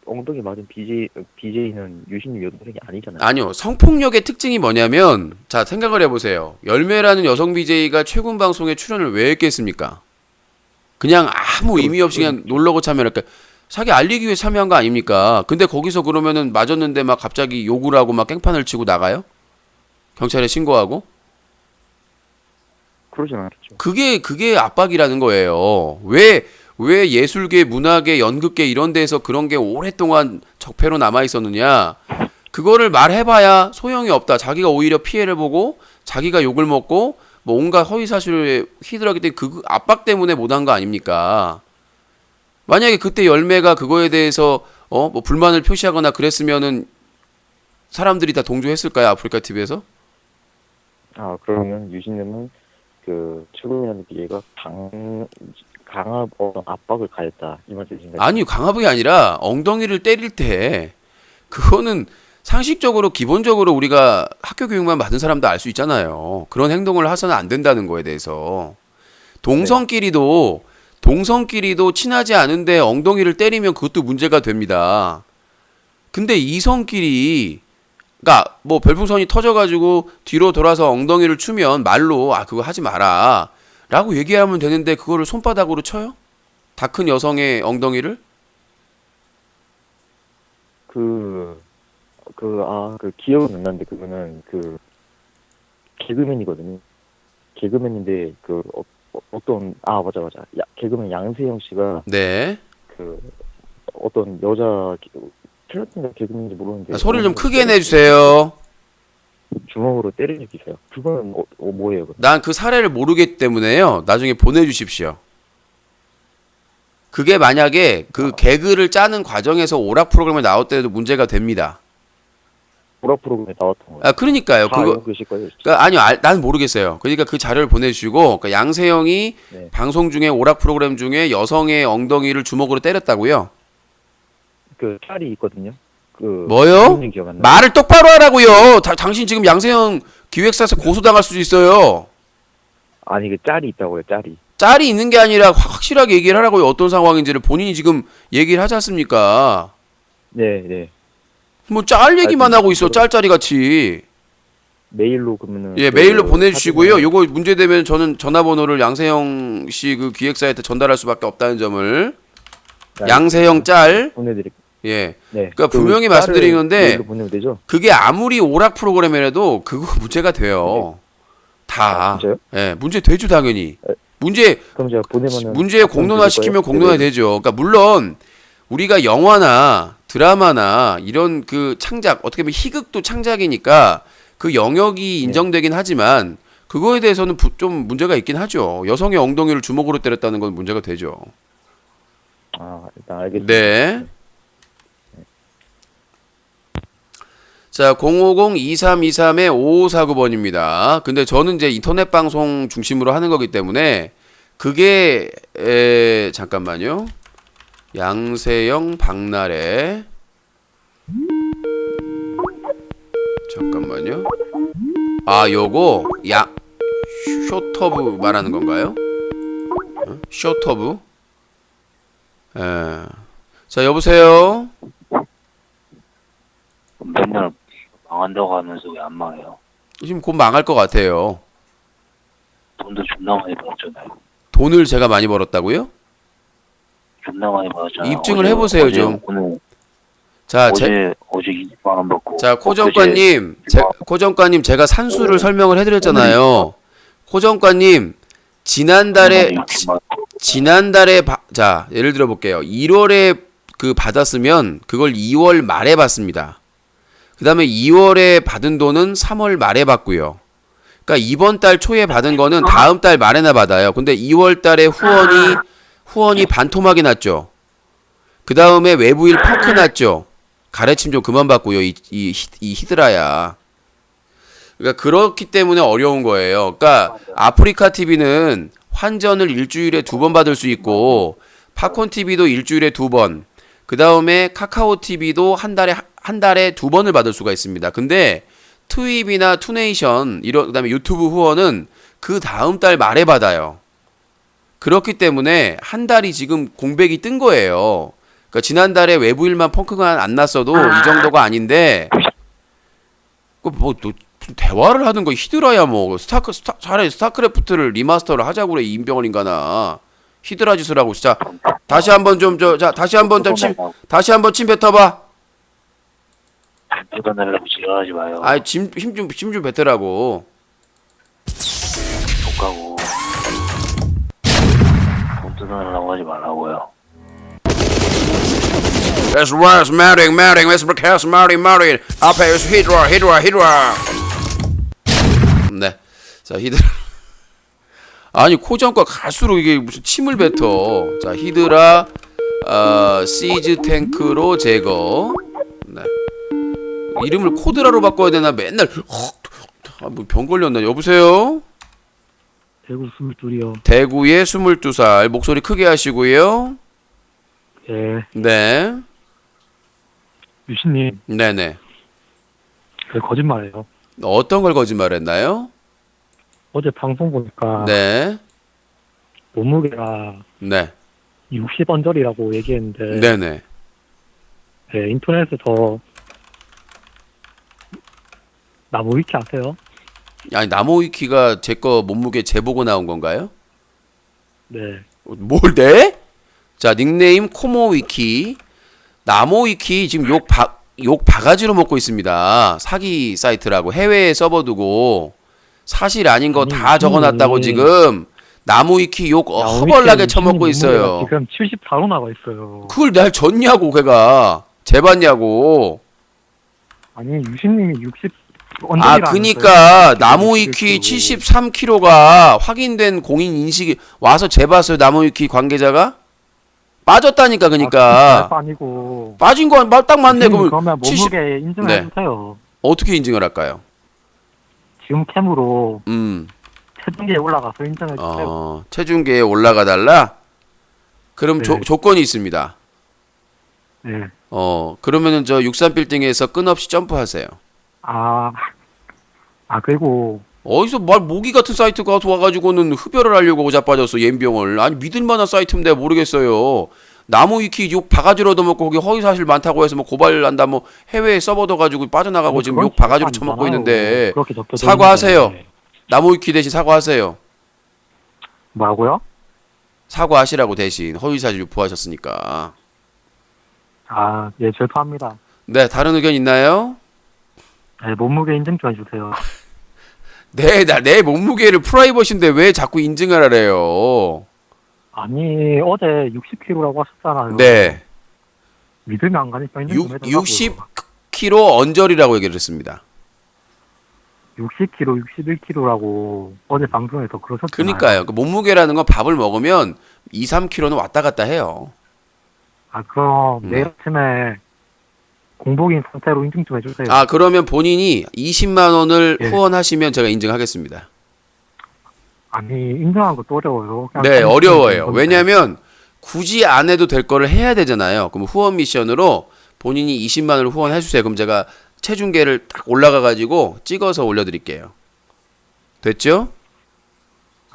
엉덩이 맞은 BJ는 유신님 여동생이 아니잖아요. 아니요. 성폭력의 특징이 뭐냐면 자 생각을 해보세요. 열매라는 여성 BJ가 최군 방송에 출연을 왜 했겠습니까? 그냥 아무 의미 없이 그냥 놀러고 참여할까? 자기 알리기 위해 참여한 거 아닙니까? 근데 거기서 그러면은 맞았는데 막 갑자기 욕을 하고 막 깽판을 치고 나가요? 경찰에 신고하고? 그러진 않겠죠. 그게 압박이라는 거예요. 왜 예술계, 문화계, 연극계 이런 데서 그런 게 오랫동안 적폐로 남아 있었느냐? 그거를 말해봐야 소용이 없다. 자기가 오히려 피해를 보고 자기가 욕을 먹고 뭐 온갖 허위 사실에 휘둘렀기 때문에 그 압박 때문에 못한 거 아닙니까? 만약에 그때 열매가 그거에 대해서 뭐 불만을 표시하거나 그랬으면은 사람들이 다 동조했을까요? 아프리카 TV에서? 그러면 유신님은 그 최고위원 BJ가 강압 압박을 가했다 이 말씀이신가요? 아니 강압이 아니라 엉덩이를 때릴 때 그거는 상식적으로 기본적으로 우리가 학교 교육만 받은 사람도 알 수 있잖아요. 그런 행동을 해서는 안 된다는 거에 대해서 동성끼리도 친하지 않은데 엉덩이를 때리면 그것도 문제가 됩니다. 근데 이성끼리 그러니까 뭐 별풍선이 터져가지고 뒤로 돌아서 엉덩이를 추면 말로 그거 하지 마라 라고 얘기하면 되는데 그거를 손바닥으로 쳐요? 다 큰 여성의 엉덩이를? 그 기억은 안 나는데 그거는 그 개그맨이거든요. 개그맨인데 어떤 맞아 개그맨 양세형 씨가 네. 그 어떤 여자 텔레비전 개그맨인지 모르는데 소리를 좀 크게 내주세요. 주먹으로 때린 적이 있어요. 그거는 뭐예요? 그건? 난 그 사례를 모르기 때문에요. 나중에 보내주십시오. 그게 만약에 그 개그를 짜는 과정에서 오락 프로그램에 나올 때도 문제가 됩니다. 오락 프로그램에 나왔던 거예요. 그러니까요. 다 알고 계실 거예요. 진짜. 그러니까 아니요, 나는 모르겠어요. 그러니까 그 자료를 보내주시고 그러니까 양세형이 네. 방송 중에 오락 프로그램 중에 여성의 엉덩이를 주먹으로 때렸다고요? 그 짤이 있거든요. 뭐요? 기억 안 나요. 말을 똑바로 하라고요. 당신 지금 양세형 기획사에서 고소당할 수도 있어요. 아니 그 짤이 있다고요. 짤이. 짤이 있는 게 아니라 확실하게 얘기를 하라고요. 어떤 상황인지를 본인이 지금 얘기를 하지 않습니까? 네. 뭐 짤 얘기만 하고 있어. 짤짤이 같이. 메일로 그러면은 예, 메일로 보내주시고요. 요거 문제되면 저는 전화번호를 양세형 씨 그 기획사한테 전달할 수밖에 없다는 점을. 양세형 짤. 보내드릴게요. 예. 네. 그러니까 분명히 말씀드린 건데 메일로 보내면 되죠? 그게 아무리 오락 프로그램이라도 그거 문제가 돼요. 다. 진짜요? 예, 문제 되죠 당연히. 네. 문제에 보내면은 공론화 시키면 공론화 네. 되죠. 그러니까 물론 우리가 영화나 드라마나 이런 그 창작 어떻게 보면 희극도 창작이니까 그 영역이 인정되긴 하지만 그거에 대해서는 좀 문제가 있긴 하죠. 여성의 엉덩이를 주먹으로 때렸다는 건 문제가 되죠. 일단 알겠습니다. 네. 자, 050-2323-5549번입니다. 근데 저는 이제 인터넷 방송 중심으로 하는 거기 때문에 그게 잠깐만요. 양세형 박나래 잠깐만요. 요거 쇼터브 말하는 건가요? 쇼터브? 자, 여보세요. 맨날 망한다고 하면서 왜 안 망해요? 지금 곧 망할 것 같아요. 돈도 존나 많이 벌었잖아요. 돈을 제가 많이 벌었다고요? 존나 많이 벌었잖아요. 입증을 해보세요, 좀. 오늘 자, 어제 20만 원 받고. 자, 코정관님, 코정관님, 제가 산수를 설명을 해드렸잖아요. 코정관님, 지난달에, 자, 예를 들어 볼게요. 1월에 그 받았으면 그걸 2월 말에 받습니다. 그 다음에 2월에 받은 돈은 3월 말에 받고요. 그러니까 이번 달 초에 받은 거는 다음 달 말에나 받아요. 근데 2월 달에 후원이 반토막이 났죠. 그 다음에 외부일 펑크 났죠. 가래침 좀 그만 받고요. 이 히드라야. 그러니까 그렇기 때문에 어려운 거예요. 그러니까 아프리카 TV는 환전을 일주일에 2번 받을 수 있고 팝콘 TV도 일주일에 2번. 그 다음에 카카오 TV도 한 달에 2번을 받을 수가 있습니다. 근데 트윕이나 투네이션 그다음에 유튜브 후원은 그 다음 달 말에 받아요. 그렇기 때문에 한 달이 지금 공백이 뜬 거예요. 그러니까 지난달에 외부일만 펑크가 안 났어도 이 정도가 아닌데 뭐 무슨 대화를 하는 거 히드라야 뭐 차라리 스타크래프트를 리마스터를 하자고 그래 이 임병원 인간아. 히드라 짓을 하고 진짜. 다시 한번 다시 한번 침 뱉어봐. 뜯어내려고 지랄하지 마요. 아, 힘 좀 뱉으라고. 못 가고 돈 뜯어내려고 하지 말라고요. That's right, marrying, Mr. Cass, marrying. 앞에 히드라. 네. 자, 히드라. 아니, 코전과 갈수록 이게 무슨 침을 뱉어. 자, 히드라, 시즈 탱크로 제거. 네. 이름을 코드라로 바꿔야 되나? 맨날, 뭐 병 걸렸나? 여보세요? 대구 22이요. 대구에 22살. 목소리 크게 하시고요. 예. 네. 유신님, 네네. 그 거짓말이에요. 어떤 걸 거짓말했나요? 어제 방송 보니까 네. 몸무게가 네. 60언저리라고 얘기했는데 네네. 네, 인터넷에서 나무 위키 아세요? 아니, 나무위키가 제 거 몸무게 재보고 나온 건가요? 네. 뭘 네? 자, 닉네임 코모위키. 나무위키 지금 욕 바가지로 먹고 있습니다. 사기 사이트라고 해외에 서버두고 사실 아닌 거 다 적어놨다고 지금 나무위키 욕 허벌나게 처먹고 있어요. 지금 74로 나와 있어요. 그걸 날 졌냐고 걔가. 재봤냐고. 아니 유신님이 60 아, 그니까 나무위키 73kg가 확인된 공인 인식이 와서 재봤어요. 나무위키 관계자가 빠졌다니까. 그니까 아니고 빠진 거 딱 맞네. 그러면 70... 몸무게 인증해 주세요. 어떻게 인증을 할까요? 지금 캠으로 체중계에 올라가서 인증해 주세요. 체중계에 올라가 달라. 그럼 네. 조건이 있습니다. 네. 그러면은 저 63빌딩에서 끊없이 점프하세요. 그리고 어디서 모기 같은 사이트 가서 와가지고는 흡혈을 하려고 자빠졌어. 옌병을. 아니, 믿을만한 사이트인데 모르겠어요. 나무위키 욕 바가지로 얻어먹고 거기 허위사실 많다고 해서 뭐 고발난다 뭐 해외에 서버도 가지고 빠져나가고 지금 욕 바가지로 처먹고 있는데 사과하세요. 나무위키 대신 사과하세요. 뭐라고요? 사과하시라고 대신 허위사실 유포하셨으니까. 예, 죄송합니다. 네, 다른 의견 있나요? 네, 몸무게 인증 좀 해주세요. 내 몸무게를 프라이버시인데 왜 자꾸 인증을 하래요? 아니, 어제 60kg라고 하셨잖아요. 네. 믿으면 안 가니까 인증 좀 해달라고요. 60kg 언저리라고 얘기를 했습니다. 60kg, 61kg라고 어제 방송에서 그러셨잖아요. 그러니까요. 그 몸무게라는 건 밥을 먹으면 2, 3kg는 왔다 갔다 해요. 그럼 내일 아침에 공복인 상태로 인증 좀 해주세요. 그러면 본인이 20만 원을 예. 후원하시면 제가 인증하겠습니다. 아니, 인증하는 것도 어려워요. 네, 어려워요. 왜냐면 굳이 안 해도 될 거를 해야 되잖아요. 그럼 후원 미션으로 본인이 20만 원을 후원해 주세요. 그럼 제가 체중계를 딱 올라가 가지고 찍어서 올려드릴게요. 됐죠?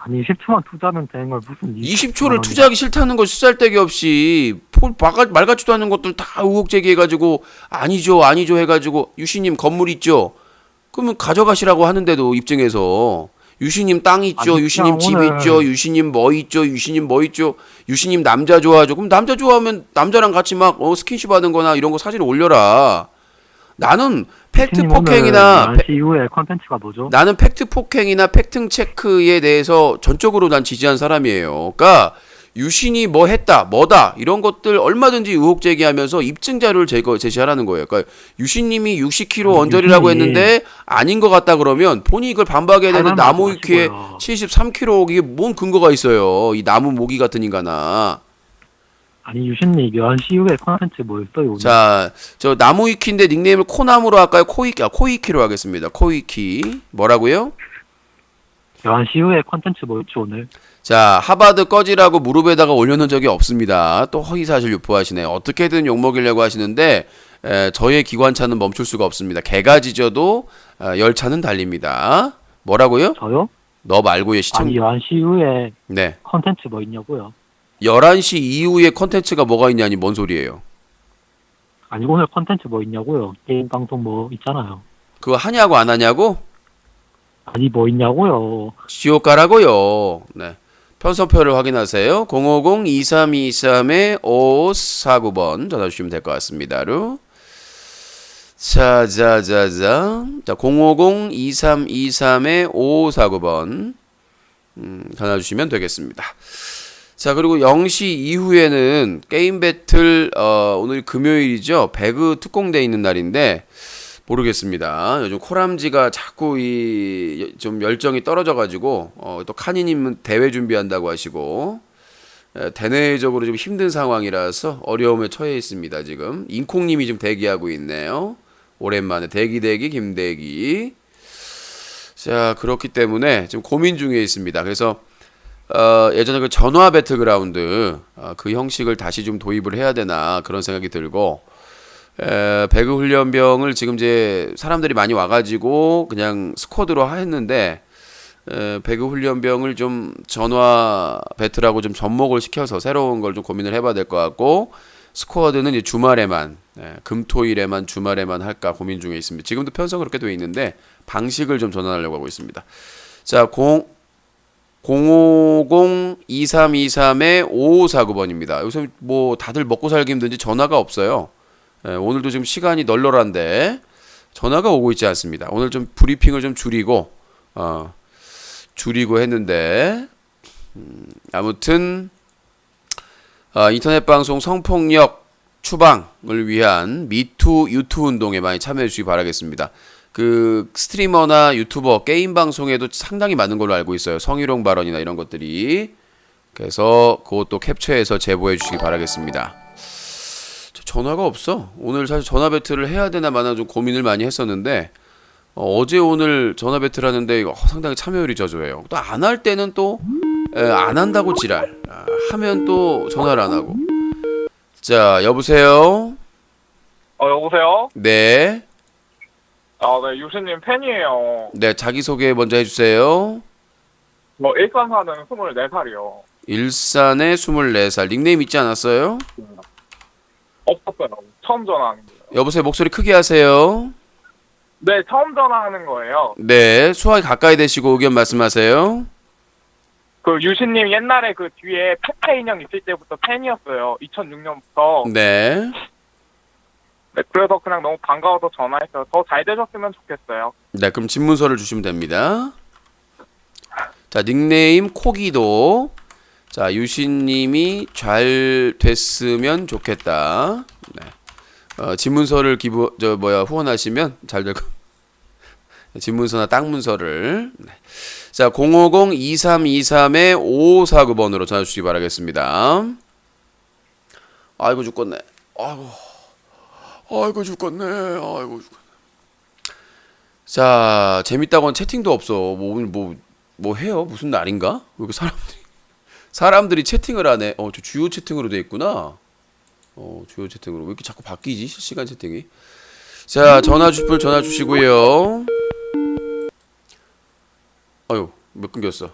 아니, 10초만 투자하면 되는 걸 무슨 20초를 투자하기 싫다는 거 쓰잘데기 없이 말 같지도 않은 것들 다 의혹 제기해가지고 아니죠 해가지고 유시님 건물 있죠? 그러면 가져가시라고 하는데도 입증해서 유시님 땅 있죠? 유시님 집 있죠? 유시님 뭐 있죠? 유시님 남자 좋아하죠? 그럼 남자 좋아하면 남자랑 같이 막 스킨십 하는 거나 이런 거 사진 올려라. 나는 팩트 폭행이나 이후에 컨텐츠가 뭐죠? 나는 팩트 폭행이나 팩트 체크에 대해서 전적으로 난 지지한 사람이에요. 그러니까 유신이 뭐 했다, 뭐다 이런 것들 얼마든지 의혹 제기하면서 입증 자료를 제시하라는 거예요. 그러니까 유신님이 60kg 언저리라고 유신이- 했는데 아닌 것 같다 그러면 본인이 이걸 반박해야 되는데 사람 나무 위키에 마시고요. 73kg 이게 뭔 근거가 있어요? 이 나무 모기 같은 인간아. 아니 유신님 묘한시 이후에 컨텐츠 뭐였어요? 오늘? 자, 저 나무 위키인데 닉네임을 코나무로 할까요? 코이키로 하겠습니다. 코이키 뭐라고요? 묘한시 이후에 컨텐츠 뭐였지 오늘? 자, 하바드 꺼지라고 무릎에다가 올려놓은 적이 없습니다. 또 허위사실 유포하시네. 어떻게든 욕먹이려고 하시는데 저의 기관차는 멈출 수가 없습니다. 개가 짖어도 열차는 달립니다. 뭐라고요? 저요? 너 말고요, 시청. 아니 묘한시 이후에 네. 컨텐츠 뭐 있냐고요? 11시 이후에 컨텐츠가 뭐가 있냐니 뭔 소리예요? 아니 오늘 컨텐츠 뭐 있냐고요? 게임 방송 뭐 있잖아요. 그거 하냐고 안 하냐고? 아니 뭐 있냐고요? 지옥 가라고요. 네. 편성표를 확인하세요. 050-2323-5549번 전화 주시면 될 것 같습니다로. 자, 050-2323-5549번 전화 주시면 되겠습니다. 자, 그리고 0시 이후에는 게임 배틀 오늘 금요일이죠. 배그 특공대 있는 날인데 모르겠습니다. 요즘 코람지가 자꾸 좀 열정이 떨어져가지고 또 카니님은 대회 준비한다고 하시고 대내적으로 좀 힘든 상황이라서 어려움에 처해 있습니다. 지금 인콩님이 좀 대기하고 있네요. 오랜만에 대기 김대기. 자, 그렇기 때문에 지금 고민 중에 있습니다. 그래서 예전에 그 전화 배틀그라운드 그 형식을 다시 좀 도입을 해야 되나 그런 생각이 들고 배그 훈련병을 지금 이제 사람들이 많이 와가지고 그냥 스쿼드로 했는데 배그 훈련병을 좀 전화 배틀하고 좀 접목을 시켜서 새로운 걸 좀 고민을 해봐야 될 것 같고 스쿼드는 이제 주말에만 금토일에만 주말에만 할까 고민 중에 있습니다. 지금도 편성 그렇게 되어 있는데 방식을 좀 전환하려고 하고 있습니다. 자, 050-2323-5549번입니다. 요새 뭐 다들 먹고 살기 힘든지 전화가 없어요. 오늘도 지금 시간이 널널한데 전화가 오고 있지 않습니다. 오늘 좀 브리핑을 좀 줄이고 했는데 아무튼 인터넷 방송 성폭력 추방을 위한 미투 유투 운동에 많이 참여해 주시기 바라겠습니다. 그 스트리머나 유튜버 게임 방송에도 상당히 많은 걸로 알고 있어요. 성희롱 발언이나 이런 것들이. 그래서 그것도 캡처해서 제보해 주시기 바라겠습니다. 전화가 없어. 오늘 사실 전화 배틀을 해야 되나 마나 좀 고민을 많이 했었는데 어제 오늘 전화 배틀 하는데 상당히 참여율이 저조해요. 또 안 할 때는 또 안 한다고 지랄. 하면 또 전화를 안 하고. 자, 여보세요? 여보세요? 네. 네, 유신님 팬이에요. 네, 자기소개 먼저 해주세요. 일산 사는 24살이요. 일산의 24살. 닉네임 있지 않았어요? 없었어요. 처음 전화하는 거예요. 여보세요, 목소리 크게 하세요. 네, 처음 전화하는 거예요. 네, 수화기 가까이 대시고 의견 말씀하세요. 그 유신님 옛날에 그 뒤에 페페 인형 있을 때부터 팬이었어요. 2006년부터. 네. 네, 그래서 그냥 너무 반가워서 전화했어요. 더 잘 되셨으면 좋겠어요. 네, 그럼 질문서를 주시면 됩니다. 자, nik네임 코기도. 자, 유신님이 잘 됐으면 좋겠다. 네. 질문서를 후원하시면 잘 될 거. 질문서나 땅문서를. 네. 자, 050-2323-5549번으로 전화 주시기 바라겠습니다. 아이고 죽겠네. 아이고 죽겠네. 아이고 죽겠네. 자, 재밌다고는 채팅도 없어. 오늘 뭐 해요? 무슨 날인가? 왜 이렇게 사람들이 채팅을 하네. 저 주요 채팅으로 돼 있구나. 주요 채팅으로. 왜 이렇게 자꾸 바뀌지? 실시간 채팅이. 자, 전화 주실 분 전화 주시고요. 아유, 몇 끊겼어.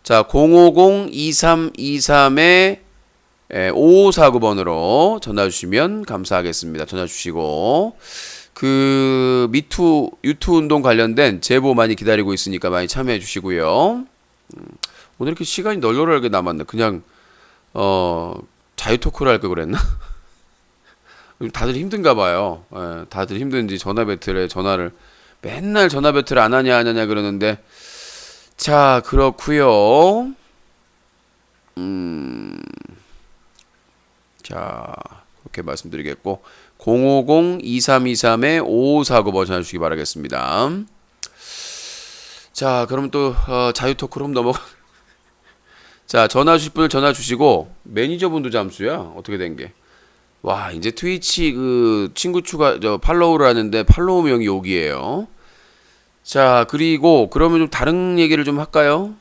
자, 050-2323-5549번으로 전화 주시면 감사하겠습니다. 전화 주시고 그 미투 유투 운동 관련된 제보 많이 기다리고 있으니까 많이 참여해 주시고요. 오늘 이렇게 시간이 널널하게 남았네. 그냥 자유 토크를 할 걸 그랬나? 다들 힘든가 봐요. 다들 힘든지 전화 배틀에 전화를 맨날 전화 배틀 안 하냐 그러는데 자, 그렇고요. 자, 그렇게 말씀드리겠고 050-2323-5549번 전화 주시기 바라겠습니다. 자, 그럼 또 자유 토크로 넘어가. 자, 전화 주실 분을 전화 주시고 매니저분도 잠수야. 어떻게 된 게? 와, 이제 트위치 그 친구 추가 팔로우를 하는데 팔로우 명이 여기에요. 자, 그리고 그러면 좀 다른 얘기를 좀 할까요?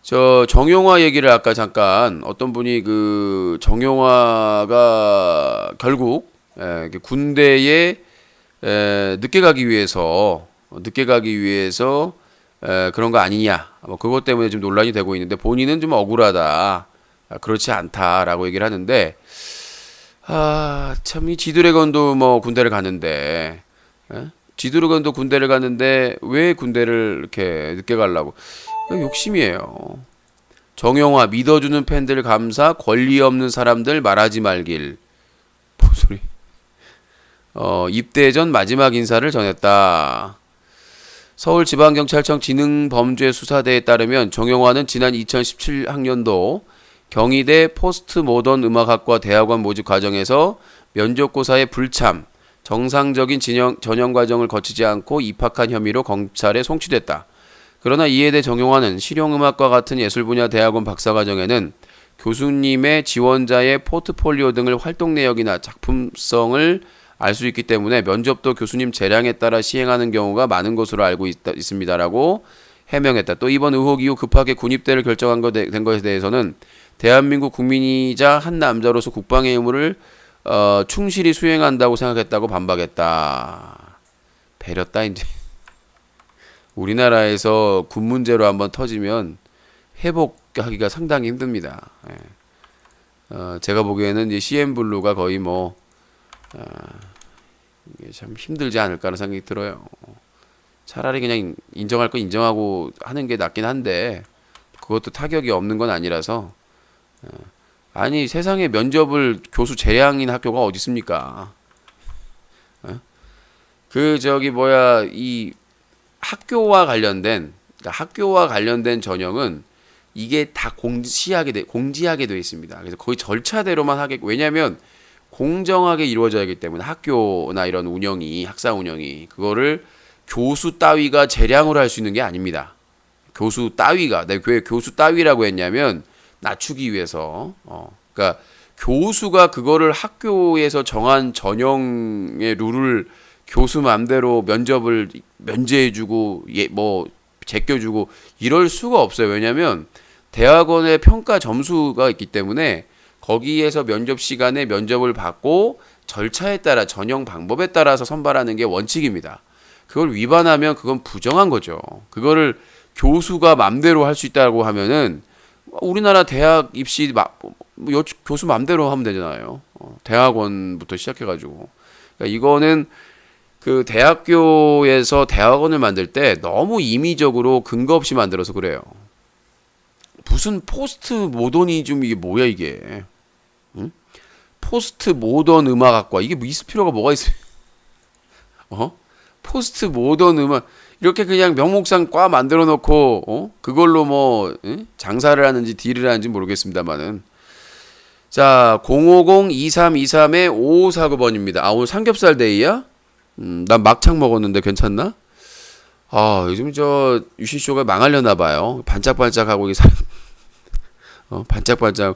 저 정용화 얘기를 아까 잠깐 어떤 분이 그 정용화가 결국 군대에 늦게 가기 위해서 그런 거 아니냐, 뭐 그것 때문에 좀 논란이 되고 있는데 본인은 좀 억울하다, 그렇지 않다라고 얘기를 하는데, 참 이 지드래곤도 뭐 군대를 가는데, 지드래곤도 군대를 가는데 왜 군대를 이렇게 늦게 가려고? 욕심이에요. 정용화 믿어주는 팬들 감사, 권리 없는 사람들 말하지 말길. 뭔 소리? 입대 전 마지막 인사를 전했다. 서울지방경찰청 지능범죄수사대에 따르면 정용화는 지난 2017학년도 경희대 포스트모던 음악학과 대학원 모집 과정에서 면접고사에 불참, 정상적인 전형 과정을 거치지 않고 입학한 혐의로 검찰에 송치됐다. 그러나 이에 대해 정용화는 실용음악과 같은 예술 분야 대학원 박사과정에는 교수님의 지원자의 포트폴리오 등을 활동 내역이나 작품성을 알 수 있기 때문에 면접도 교수님 재량에 따라 시행하는 경우가 많은 것으로 알고 있습니다라고 해명했다. 또 이번 의혹 이후 급하게 군입대를 결정한 된 것에 대해서는 대한민국 국민이자 한 남자로서 국방의 의무를 충실히 수행한다고 생각했다고 반박했다. 배렸다 이제. 우리나라에서 군 문제로 한번 터지면 회복하기가 상당히 힘듭니다. 제가 보기에는 이제 CN블루가 거의 뭐 이게 참 힘들지 않을까 하는 생각이 들어요. 차라리 그냥 인정할 거 인정하고 하는 게 낫긴 한데 그것도 타격이 없는 건 아니라서. 아니 세상에 면접을 교수 재량인 학교가 어디 있습니까? 그 이 학교와 관련된 전형은 이게 다 공지하게 돼 있습니다. 그래서 거의 절차대로만 왜냐하면 공정하게 이루어져야 하기 때문에 학교나 이런 학사 운영이 그거를 교수 따위가 재량으로 할 수 있는 게 아닙니다. 교수 따위가, 내가 왜 교수 따위라고 했냐면 낮추기 위해서, 그러니까 교수가 그거를 학교에서 정한 전형의 룰을 교수 맘대로 면접을 면제해주고 제껴주고 이럴 수가 없어요. 왜냐하면 대학원의 평가 점수가 있기 때문에 거기에서 면접 시간에 면접을 받고 절차에 따라 전형 방법에 따라서 선발하는 게 원칙입니다. 그걸 위반하면 그건 부정한 거죠. 그거를 교수가 맘대로 할 수 있다고 하면은 우리나라 대학 입시 교수 맘대로 하면 되잖아요. 대학원부터 시작해가지고. 그러니까 이거는 그 대학교에서 대학원을 만들 때 너무 임의적으로 근거 없이 만들어서 그래요. 무슨 포스트 모더니즘 이게 뭐야 이게? 응? 포스트 모던 음악학과 이게 뭐 있을 필요가 뭐가 있어요? 포스트 모던 음악 이렇게 그냥 명목상 과 만들어 놓고 그걸로 뭐 장사를 하는지 딜을 하는지 모르겠습니다만은. 자, 050-2323-5549번입니다. 오늘 삼겹살 데이야? 난 막창 먹었는데 괜찮나? 요즘 저 유시쇼가 망하려나 봐요. 반짝반짝하고 이 사람 반짝반짝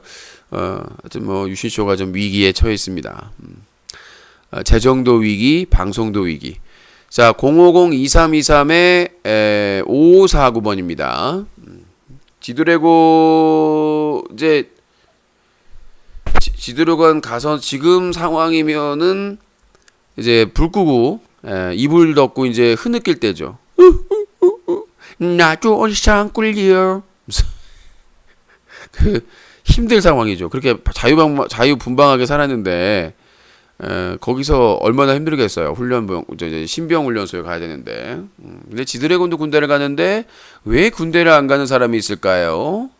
하여튼 뭐 유시쇼가 좀 위기에 처해 있습니다. 재정도 위기, 방송도 위기. 자, 050-2323-5549번입니다. 지드래곤 가서 지금 상황이면은 이제 불 끄고 이불 덮고 이제 흐느낄 때죠. 나도 어디서 꿀려. 그 힘들 상황이죠. 그렇게 자유분방하게 살았는데 거기서 얼마나 힘들겠어요. 신병 훈련소에 가야 되는데. 근데 지드래곤도 군대를 가는데 왜 군대를 안 가는 사람이 있을까요?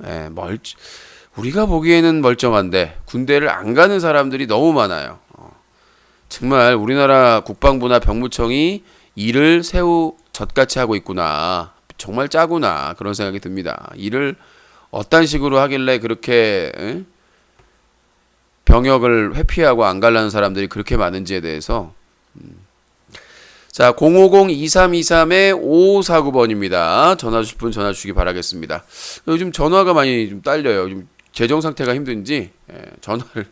우리가 보기에는 멀쩡한데 군대를 안 가는 사람들이 너무 많아요. 정말 우리나라 국방부나 병무청이 일을 새우 젖같이 하고 있구나. 정말 짜구나. 그런 생각이 듭니다. 일을 어떤 식으로 하길래 그렇게 병역을 회피하고 안 가려는 사람들이 그렇게 많은지에 대해서 자, 050-2323-5549번입니다. 전화 주실 분 전화 주시기 바라겠습니다. 요즘 전화가 많이 좀 딸려요. 요즘 재정 상태가 힘든지 전화를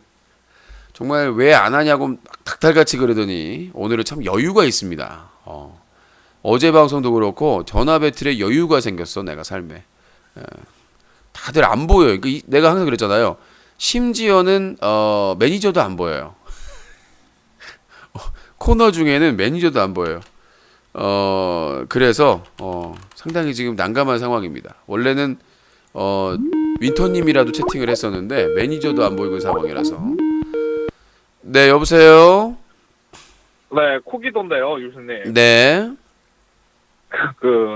정말 왜 안 하냐고 막 닭달같이 그러더니 오늘은 참 여유가 있습니다. 어제 방송도 그렇고 전화 배틀에 여유가 생겼어. 내가 삶에. 다들 안 보여요. 내가 항상 그랬잖아요. 심지어는 매니저도 안 보여요. 코너 중에는 매니저도 안 보여요. 그래서 상당히 지금 난감한 상황입니다. 원래는 윈터님이라도 채팅을 했었는데 매니저도 안 보이고 상황이라서. 네, 여보세요. 네, 코기도인데요, 유수님. 네,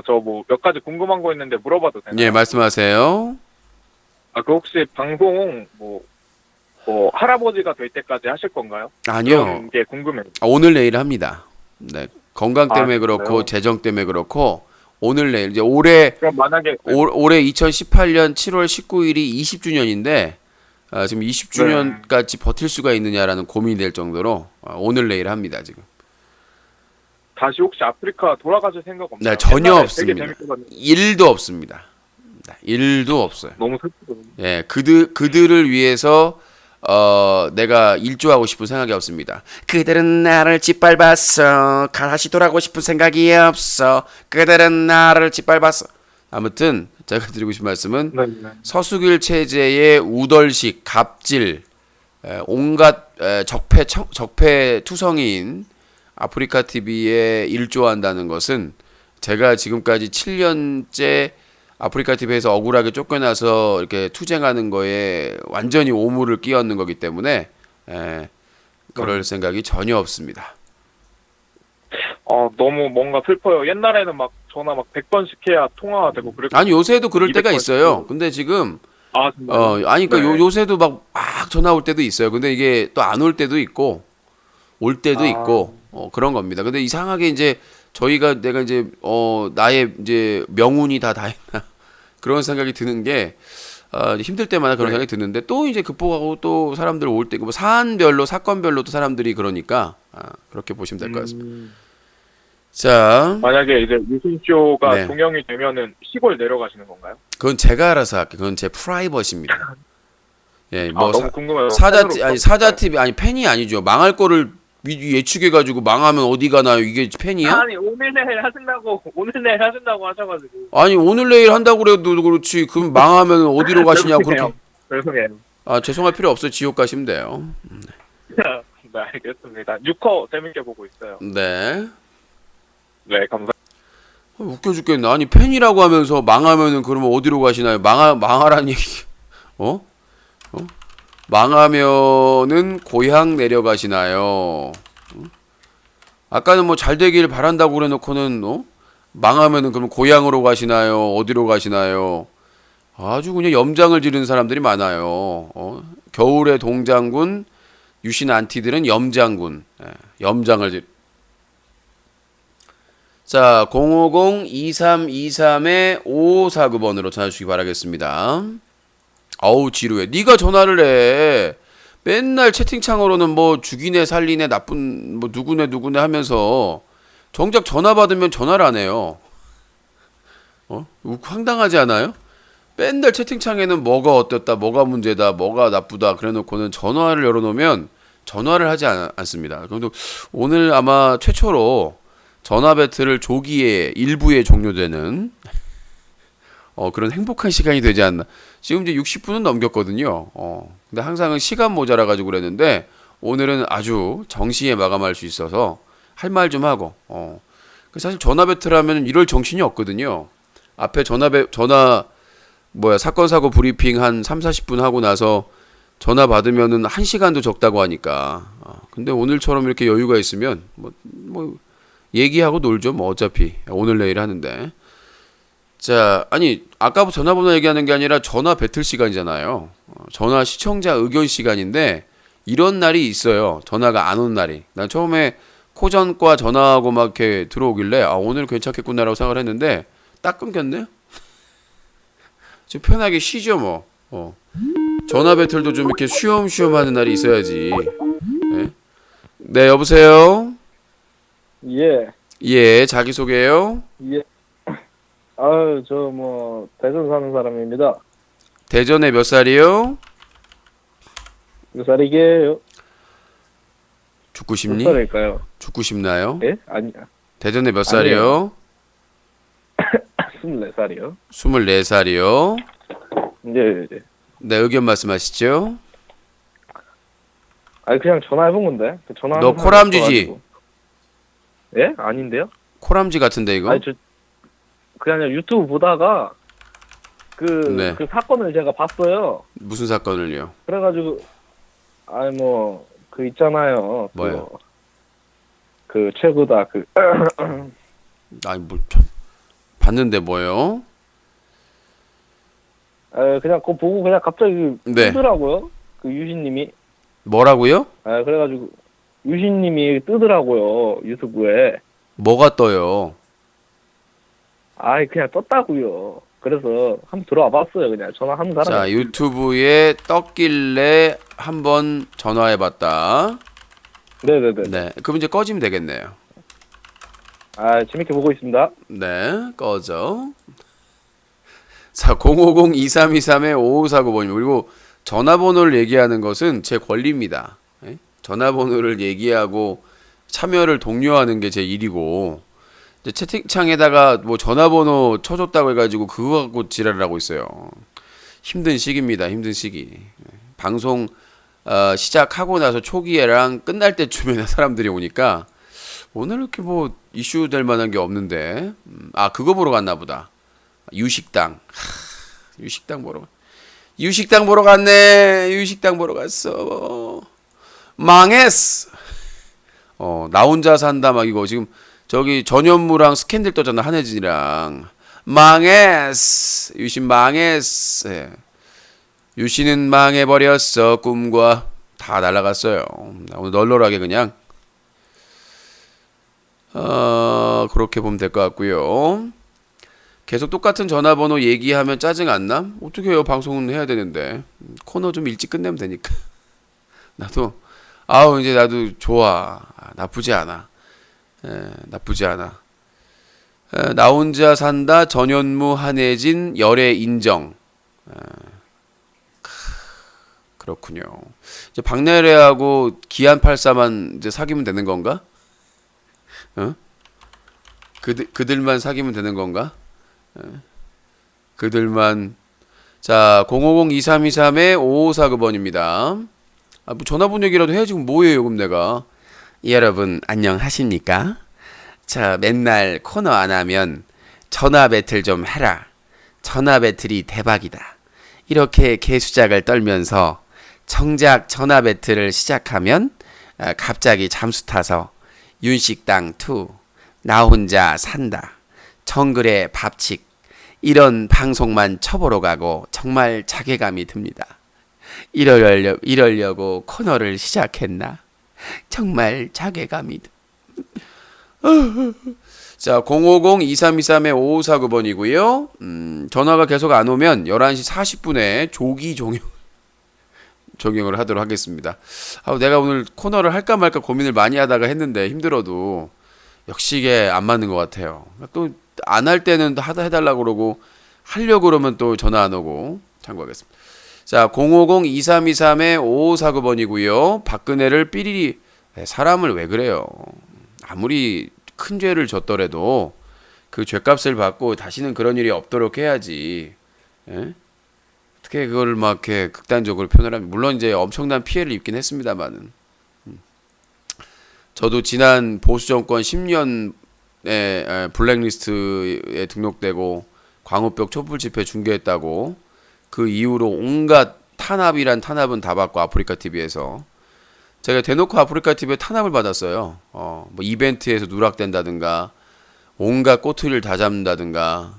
저 뭐 몇 가지 궁금한 거 있는데 물어봐도 되나요? 예, 말씀하세요. 그 혹시 방송 뭐 할아버지가 될 때까지 하실 건가요? 아니요. 그런 게 궁금해요. 오늘 내일 합니다. 네, 건강 때문에 그렇고 그래요? 재정 때문에 그렇고 오늘 내일 이제 올해 그럼 만약에 올해 2018년 7월 19일이 20주년인데 지금 20주년까지 버틸 수가 있느냐라는 고민이 될 정도로 오늘 내일 합니다 지금. 다시 혹시 아프리카 돌아가실 생각 없나요? 네, 전혀 옛날에 없습니다. 되게 재밌거든요. 1도 없습니다. 네, 1도 없어요. 너무 슬프거든요. 예, 그들을 위해서 내가 일조하고 싶은 생각이 없습니다. 그들은 나를 짓밟았어. 다시 돌아가고 싶은 생각이 없어. 그들은 나를 짓밟았어. 아무튼 제가 드리고 싶은 말씀은 네, 네. 서수길 체제의 우덜식, 갑질, 온갖 적폐 투성이인 아프리카 TV에 일조한다는 것은 제가 지금까지 7년째 아프리카 TV에서 억울하게 쫓겨나서 이렇게 투쟁하는 거에 완전히 오물을 끼얹는 거기 때문에 그럴 생각이 전혀 없습니다. 너무 뭔가 슬퍼요. 옛날에는 막 전화 막 100번씩 해야 통화가 되고 그랬고. 아니 요새도 그럴 때가 200번 있어요. 근데 지금 정말. 아니 그러니까 네. 요새도 막 전화 올 때도 있어요. 근데 이게 또 안 올 때도 있고 올 때도 있고 그런 겁니다. 근데 이상하게 이제 내가 이제 나의 이제 명운이 다 했나 그런 생각이 드는 게 힘들 때마다 그런 생각이 드는데 또 이제 극복하고 또 사람들 올 때 뭐 사안별로 사건별로 또 사람들이 그러니까 그렇게 보시면 될 것 같습니다. 자, 만약에 이제 유승쇼가 네. 종영이 되면은 시골 내려가시는 건가요? 그건 제가 알아서 할게요. 그건 제 프라이버시입니다. 예, 뭐 너무 궁금해요. 사자TV 아니 팬이 아니죠. 망할 거를 미리 예측해가지고 망하면 어디 가나요? 이게 팬이야? 아니 오늘 내일 하신다고 하셔가지고. 아니 오늘 내일 한다고 그래도 그렇지. 그럼 망하면 어디로 가시냐고 그렇게. 죄송해요. 죄송할 필요 없어요. 지옥 가시면 돼요. 네, 알겠습니다. 6호 재밌게 보고 있어요. 네. 네, 감사합니다. 웃겨 죽겠네. 아니 팬이라고 하면서 망하면은 그러면 어디로 가시나요? 망하라는 얘기. 망하면은 고향 내려가시나요? 아까는 뭐 잘 되길 바란다고 그래놓고는 망하면은 그러면 고향으로 가시나요? 어디로 가시나요? 아주 그냥 염장을 지르는 사람들이 많아요. 겨울에 동장군, 유신 안티들은 염장군, 염장을 자, 050-2323-5549번으로 전화 주시기 바라겠습니다. 어우 지루해. 네가 전화를 해. 맨날 채팅창으로는 뭐 죽이네 살리네 나쁜 뭐 누구네 하면서 정작 전화 받으면 전화를 안 해요. 황당하지 않아요? 맨날 채팅창에는 뭐가 어땠다, 뭐가 문제다, 뭐가 나쁘다 그래놓고는 전화를 열어놓으면 전화를 하지 않습니다. 그런데 오늘 아마 최초로 전화 배틀을 조기에 일부에 종료되는 그런 행복한 시간이 되지 않나. 지금 이제 60분은 넘겼거든요. 근데 항상은 시간 모자라 가지고 그랬는데 오늘은 아주 정시에 마감할 수 있어서 할 말 좀 하고. 사실 전화 배틀 하면 이럴 정신이 없거든요. 앞에 사건 사고 브리핑 한 3-40분 하고 나서 전화 받으면은 1시간도 적다고 하니까. 근데 오늘처럼 이렇게 여유가 있으면 뭐 얘기하고 놀죠. 뭐 어차피 오늘 내일 하는데. 자, 아니 아까부터 전화번호 얘기하는 게 아니라 전화 배틀 시간이잖아요. 전화 시청자 의견 시간인데 이런 날이 있어요. 전화가 안 온 날이. 난 처음에 코전과 전화하고 막 이렇게 들어오길래 오늘 괜찮겠구나라고 생각을 했는데 딱 끊겼네요. 좀 편하게 쉬죠 뭐. 전화 배틀도 좀 이렇게 쉬엄쉬엄 하는 날이 있어야지. 네, 네 여보세요. 예, 예, 자기 소개요. 예. 아유, 저 대전 사는 사람입니다. 대전에 몇 살이요? 몇 살이게요? 죽고 몇 싶니? 살일까요? 죽고 싶나요? 예? 아니, 대전에 몇 살이요? 24살이요. 24살이요. 예, 예. 네, 의견 말씀하시죠. 아니, 그냥 전화해본 건데. 전화. 너 코람쥐지? 예? 아닌데요? 코람쥐 같은데 이거? 아니, 그냥 유튜브 보다가 네. 그 사건을 제가 봤어요. 무슨 사건을요? 그래가지고, 아니, 그 있잖아요. 뭐요? 그 최고다, 아니 뭘 참. 봤는데 뭐요? 그냥 그거 보고 그냥 갑자기 네. 뜨더라고요. 그 유신님이. 뭐라고요? 그래가지고 유신님이 뜨더라고요 유튜브에. 뭐가 떠요? 그냥 떴다고요. 그래서 한번 들어와 봤어요. 그냥 전화 한 사람. 자, 유튜브에 떴길래 한번 전화해봤다. 네네네. 네, 그럼 이제 꺼지면 되겠네요. 재밌게 보고 있습니다. 네, 꺼져. 자, 050-2323-5549번님. 그리고 전화번호를 얘기하는 것은 제 권리입니다. 예? 전화번호를 얘기하고 참여를 독려하는 게 제 일이고, 이제 채팅창에다가 뭐 전화번호 쳐줬다고 해가지고 그거 갖고 지랄을 하고 있어요. 힘든 시기입니다. 힘든 시기. 방송 시작하고 나서 초기에랑 끝날 때쯤에나 사람들이 오니까 오늘 이렇게 뭐 이슈 될 만한 게 없는데, 그거 보러 갔나 보다. 유식당. 유식당 보러 갔네. 유식당 보러 갔어. 망했어. 나 혼자 산다 막 이거 지금 저기 전현무랑 스캔들 떠잖아. 한혜진이랑. 망했어. 유신 망했어. 예. 유신은 망해버렸어. 꿈과 다 날아갔어요. 오늘 널널하게 그냥 그렇게 보면 될 것 같고요. 계속 똑같은 전화번호 얘기하면 짜증 안 남? 어떻게 해요? 방송은 해야 되는데. 코너 좀 일찍 끝내면 되니까. 나도 이제 나도 좋아. 나쁘지 않아. 나쁘지 않아. 나 혼자 산다. 전현무, 한혜진, 열애 인정. 그렇군요. 이제 박내래하고 기안84만 이제 사귀면 되는 건가? 그들만 사귀면 되는 건가? 그들만. 자, 050-2323-5549번입니다. 뭐 전화번 얘기라도 해야지. 뭐예요 그럼 내가. 여러분 안녕하십니까? 자, 맨날 코너 안 하면 전화 배틀 좀 해라. 전화 배틀이 대박이다. 이렇게 개수작을 떨면서 정작 전화 배틀을 시작하면 갑자기 잠수 타서 윤식당 2, 나 혼자 산다, 정글의 밥칙 이런 방송만 쳐보러 가고 정말 자괴감이 듭니다. 이러려고 코너를 시작했나? 정말 자괴감이 자, 050-2323-5549번이고요. 전화가 계속 안 오면 11시 40분에 조기 종영을 하도록 하겠습니다. 내가 오늘 코너를 할까 말까 고민을 많이 하다가 했는데 힘들어도 역시 이게 안 맞는 것 같아요. 또 안 할 때는 해달라고 그러고 하려고 그러면 또 전화 안 오고 참고하겠습니다. 자, 050-2323-5549번이고요. 박근혜를 삐리리. 사람을 왜 그래요? 아무리 큰 죄를 졌더라도 그 죄값을 받고 다시는 그런 일이 없도록 해야지. 예? 어떻게 그걸 막 이렇게 극단적으로 표현을 하면, 물론 이제 엄청난 피해를 입긴 했습니다만은. 저도 지난 보수 정권 10년에 블랙리스트에 등록되고 광우병 촛불 집회 중계했다고 그 이후로 온갖 탄압은 다 받고 아프리카 TV에서 제가 대놓고 아프리카 TV에 탄압을 받았어요. 뭐 이벤트에서 누락된다든가 온갖 꼬투리를 다 잡는다든가.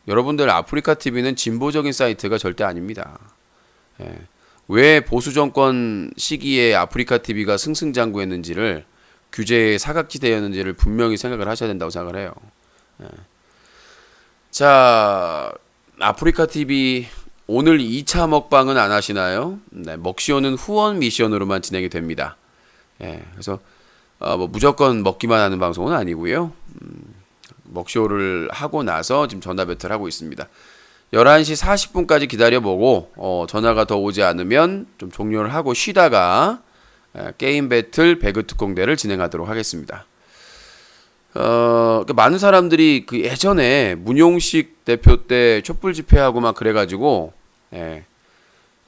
여러분들 아프리카 TV는 진보적인 사이트가 절대 아닙니다. 예. 왜 보수 정권 시기에 아프리카 TV가 승승장구했는지를, 규제의 사각지대였는지를 분명히 생각을 하셔야 된다고 생각을 해요. 예. 자, 아프리카 TV 오늘 2차 먹방은 안 하시나요? 네, 먹시오는 후원 미션으로만 진행이 됩니다. 예, 그래서 뭐 무조건 먹기만 하는 방송은 아니고요. 먹쇼를 하고 나서 지금 전화 배틀 하고 있습니다. 11시 40분까지 기다려보고 전화가 더 오지 않으면 좀 종료를 하고 쉬다가 게임 배틀 배그 특공대를 진행하도록 하겠습니다. 많은 사람들이 그 예전에 문용식 대표 때 촛불 집회하고 막 그래가지고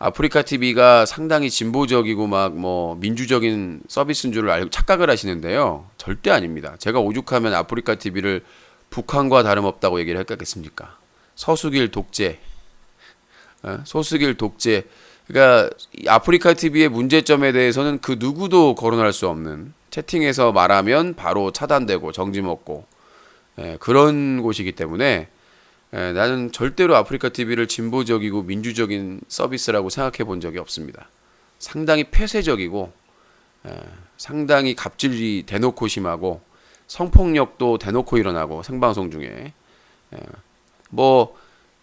아프리카 TV가 상당히 진보적이고 막 뭐 민주적인 서비스인 줄 알고 착각을 하시는데요. 절대 아닙니다. 제가 오죽하면 아프리카 TV를 북한과 다름없다고 얘기를 했겠습니까? 서수길 독재, 소수길 독재. 그러니까 아프리카 TV의 문제점에 대해서는 그 누구도 거론할 수 없는, 채팅에서 말하면 바로 차단되고 정지 먹고 그런 곳이기 때문에 나는 절대로 아프리카 TV를 진보적이고 민주적인 서비스라고 생각해 본 적이 없습니다. 상당히 폐쇄적이고 상당히 갑질이 대놓고 심하고 성폭력도 대놓고 일어나고 생방송 중에 뭐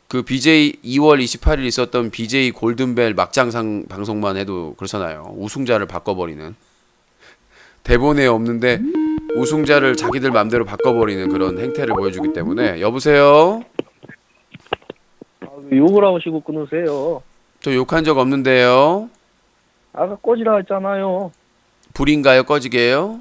그 BJ 2월 28일 있었던 BJ 골든벨 막장상 방송만 해도 그렇잖아요. 우승자를 바꿔버리는, 대본에 없는데 우승자를 자기들 맘대로 바꿔버리는 그런 행태를 보여주기 때문에. 여보세요? 욕을 하시고 끊으세요. 저 욕한 적 없는데요. 아까 꺼지라 했잖아요. 불인가요? 꺼지게요?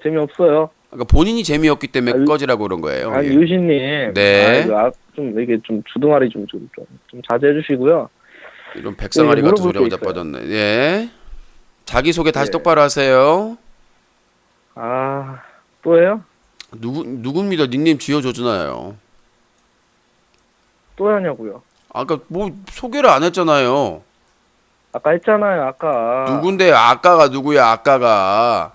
재미없어요. 그러니까 본인이 재미없기 때문에 꺼지라고 그런 거예요. 아니, 예. 유신님. 네. 좀 이게 좀 주둥아리 좀 자제해 주시고요. 이런 백상아리 같은 물어볼 소리하고 게 있어요. 자빠졌네. 예. 자기소개 다시 예. 똑바로 하세요. 또예요? 누굽니다. 닉네임 지어줬잖아요. 또 하냐고요. 아까 뭐 소개를 안 했잖아요. 아까 했잖아요, 아까. 누군데 아까가 누구야, 아까가.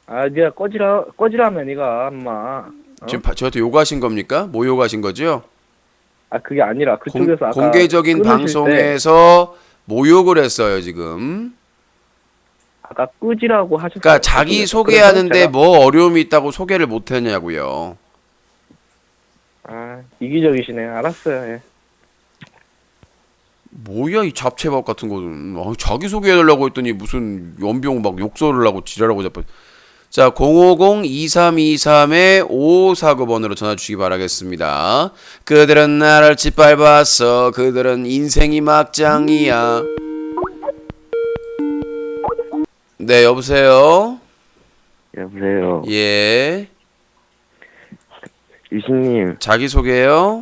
네가 꺼지라면 네가 엄마. 지금 저한테 요구하신 겁니까? 뭐 요구하신 거죠? 그게 아니라 그쪽에서 아까 공개적인 끊으실 방송에서 모욕을 했어요, 지금. 아까 끄지라고 하셨어요. 그러니까 자기 소개하는데 뭐 어려움이 있다고 소개를 못 했냐고요. 이기적이시네. 알았어요. 예. 뭐야 이 잡채밥 같은 거는. 자기 소개해달라고 했더니 무슨 연병 막 욕설을 하고 지랄하고 자빠. 자, 050-2323-5549번으로 전화 주시기 바라겠습니다. 그들은 나를 짓밟았어. 그들은 인생이 막장이야. 네, 여보세요? 여보세요. 예. 유신님, 자기소개요?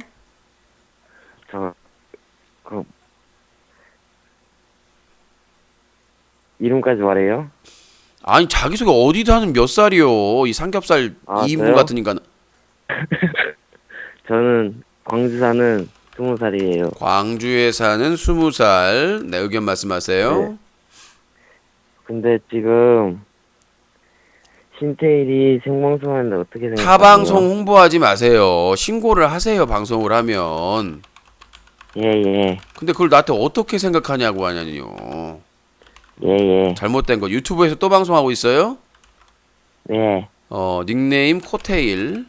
이름까지 말해요? 아니, 자기소개 어디다 하는 몇 살이요? 이 삼겹살 2인분 저요? 같은 인간. 저는 광주 사는 20살이에요. 광주에 사는 20살. 네, 의견 말씀하세요. 네. 근데 지금 신태일이 생방송하는데 어떻게 생각하세요? 타방송 홍보하지 마세요. 신고를 하세요, 방송을 하면. 예예. 근데 그걸 나한테 어떻게 생각하냐고 하냐니요. 예예. 잘못된 거. 유튜브에서 또 방송하고 있어요? 네. 닉네임 코테일.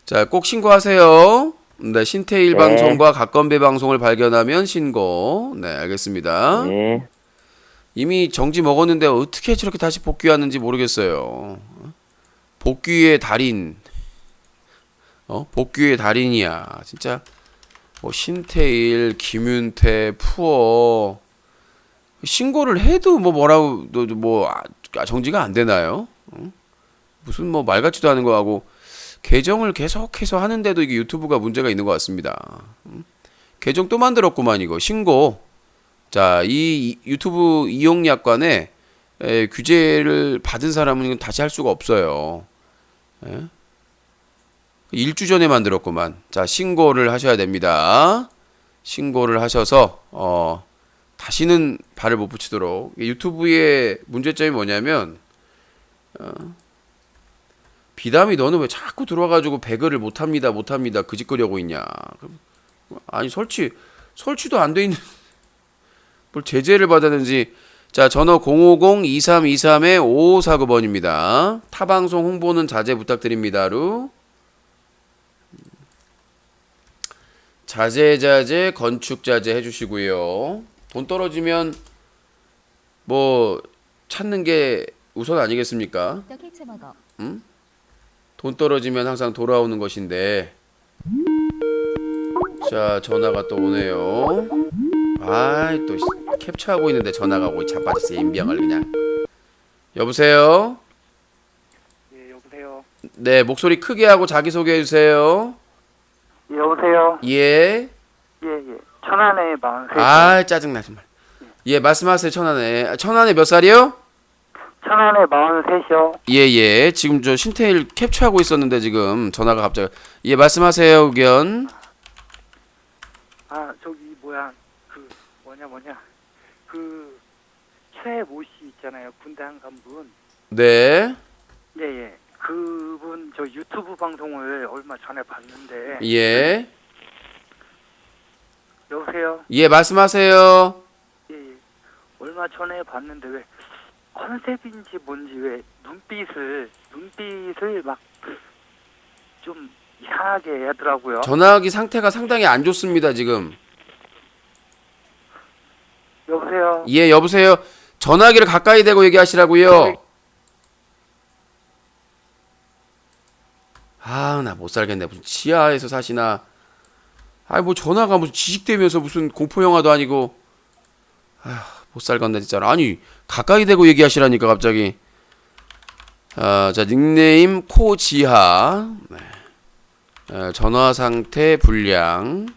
자, 꼭 신고하세요. 네, 신태일 네. 방송과 각건배 방송을 발견하면 신고. 네, 알겠습니다. 네. 이미 정지 먹었는데 어떻게 저렇게 다시 복귀하는지 모르겠어요. 복귀의 달인. 복귀의 달인이야. 진짜 뭐 신태일, 김윤태, 푸어 신고를 해도 뭐 뭐라고 뭐 정지가 안 되나요? 무슨 뭐 말 같지도 않은 거 하고 계정을 계속해서 하는데도 이게 유튜브가 문제가 있는 것 같습니다. 계정 또 만들었구만 이거. 신고. 자, 이 유튜브 이용 약관에 규제를 받은 사람은 이건 다시 할 수가 없어요. 1주 전에 만들었구만. 자, 신고를 하셔야 됩니다. 신고를 하셔서 다시는 발을 못 붙이도록. 유튜브의 문제점이 뭐냐면 비담이 너는 왜 자꾸 들어와가지고 배그를 못합니다 그 짓거리하고 있냐. 아니 설치도 안 돼 있는 뭘 제재를 받았는지. 자, 전화 050-2323-5549번입니다. 타방송 홍보는 자제 부탁드립니다루. 자제자제 건축자재 해주시고요. 돈 떨어지면 뭐 찾는 게 우선 아니겠습니까? 돈 떨어지면 항상 돌아오는 것인데. 자, 전화가 또 오네요. 아이, 또 캡처하고 있는데 전화가 오고 자빠졌어. 인병을 그냥. 여보세요? 예, 여보세요. 네, 목소리 크게 하고 자기소개해 주세요. 예, 여보세요. 예. 예, 예. 천안에 43. 아, 짜증나 정말. 예, 말씀하세요. 천안에. 천안에 몇 살이요? 천안에 43이요. 예, 예. 지금 저 신테일 캡처하고 있었는데 지금 전화가 갑자기. 예, 말씀하세요. 의견. 아, 저기 뭐야. 그 뭐냐. 그 최모 씨 있잖아요. 군대 한 간분. 네. 예, 예. 그분 저 유튜브 방송을 얼마 전에 봤는데. 예. 여보세요. 예, 말씀하세요. 예, 예. 얼마 전에 봤는데 왜 컨셉인지 뭔지 왜 눈빛을 막 좀 이상하게 하더라고요. 전화기 상태가 상당히 안 좋습니다, 지금. 여보세요. 예, 여보세요. 전화기를 가까이 대고 얘기하시라고요. 아, 나 못 살겠네. 무슨 지하에서 사시나. 아이, 뭐 전화가 무슨 지식되면서 무슨 공포 영화도 아니고. 아, 못 살겠네 진짜로. 아니, 가까이 대고 얘기하시라니까 갑자기. 자, 닉네임 코지하. 네. 전화 상태 불량.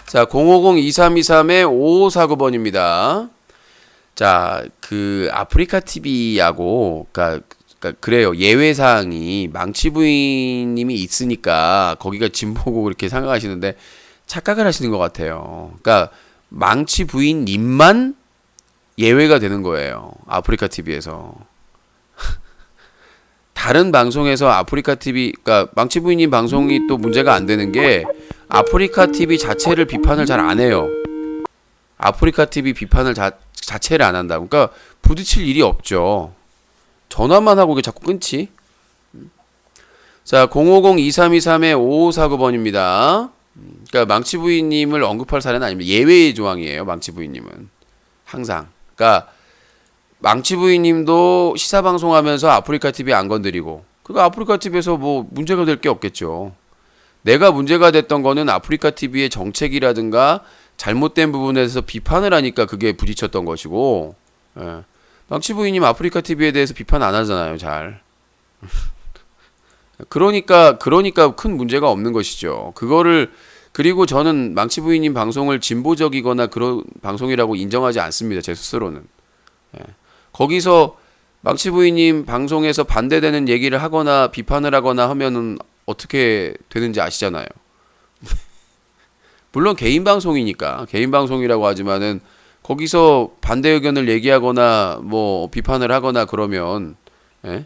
자, 050-2323-5549번입니다. 자, 그 아프리카 TV하고 그래요. 예외 사항이 망치 부인님이 있으니까 거기가 진보고 그렇게 생각하시는데 착각을 하시는 것 같아요. 그러니까 망치 부인님만 예외가 되는 거예요. 아프리카 TV에서. 다른 방송에서 아프리카 TV, 그러니까 망치 부인님 방송이 또 문제가 안 되는 게 아프리카 TV 자체를 비판을 잘 안 해요. 아프리카 TV 비판을 자체를 안 한다. 그러니까 부딪힐 일이 없죠. 전화만 하고 이게 자꾸 끊지. 자, 050-2323-5549번입니다. 그러니까 망치 부인님을 언급할 사례는 아닙니다. 예외의 조항이에요. 망치 부인님은 항상. 그러니까 망치 부인님도 시사 방송하면서 아프리카 TV 안 건드리고, 그러니까 아프리카 TV에서 뭐 문제가 될 게 없겠죠. 내가 문제가 됐던 거는 아프리카 TV의 정책이라든가 잘못된 부분에서 비판을 하니까 그게 부딪혔던 것이고, 예. 망치 부인님 아프리카 TV에 대해서 비판 안 하잖아요, 잘. 그러니까 큰 문제가 없는 것이죠. 그리고 저는 망치 부인님 방송을 진보적이거나 그런 방송이라고 인정하지 않습니다, 제 스스로는. 예. 거기서 망치 부인님 방송에서 반대되는 얘기를 하거나 비판을 하거나 하면은 어떻게 되는지 아시잖아요. 물론 개인 방송이니까, 개인 방송이라고 하지만은 거기서 반대 의견을 얘기하거나 뭐 비판을 하거나 그러면, 예?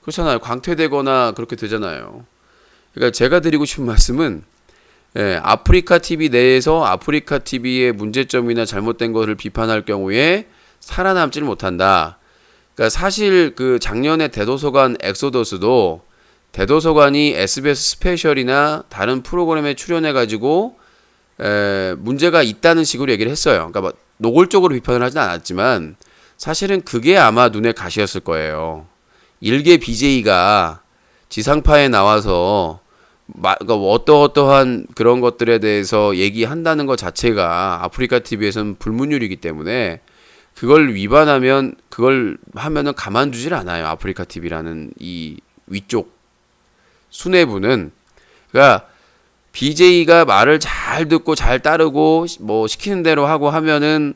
그렇잖아요. 광퇴되거나 그렇게 되잖아요. 그러니까 제가 드리고 싶은 말씀은, 예, 아프리카 TV 내에서 아프리카 TV의 문제점이나 잘못된 것을 비판할 경우에 살아남지를 못한다. 그러니까 사실 그 작년에 대도서관 엑소더스도 대도서관이 SBS 스페셜이나 다른 프로그램에 출연해가지고 문제가 있다는 식으로 얘기를 했어요. 그러니까 뭐 노골적으로 비판을 하진 않았지만 사실은 그게 아마 눈에 가시였을 거예요. 일개 BJ가 지상파에 나와서 그러니까 어떠한 그런 것들에 대해서 얘기한다는 것 자체가 아프리카 TV에서는 불문율이기 때문에 그걸 위반하면, 그걸 하면은 가만두질 않아요. 아프리카 TV라는 이 위쪽 수뇌부는. 그러니까 BJ가 말을 잘 듣고 잘 따르고 뭐 시키는 대로 하고 하면은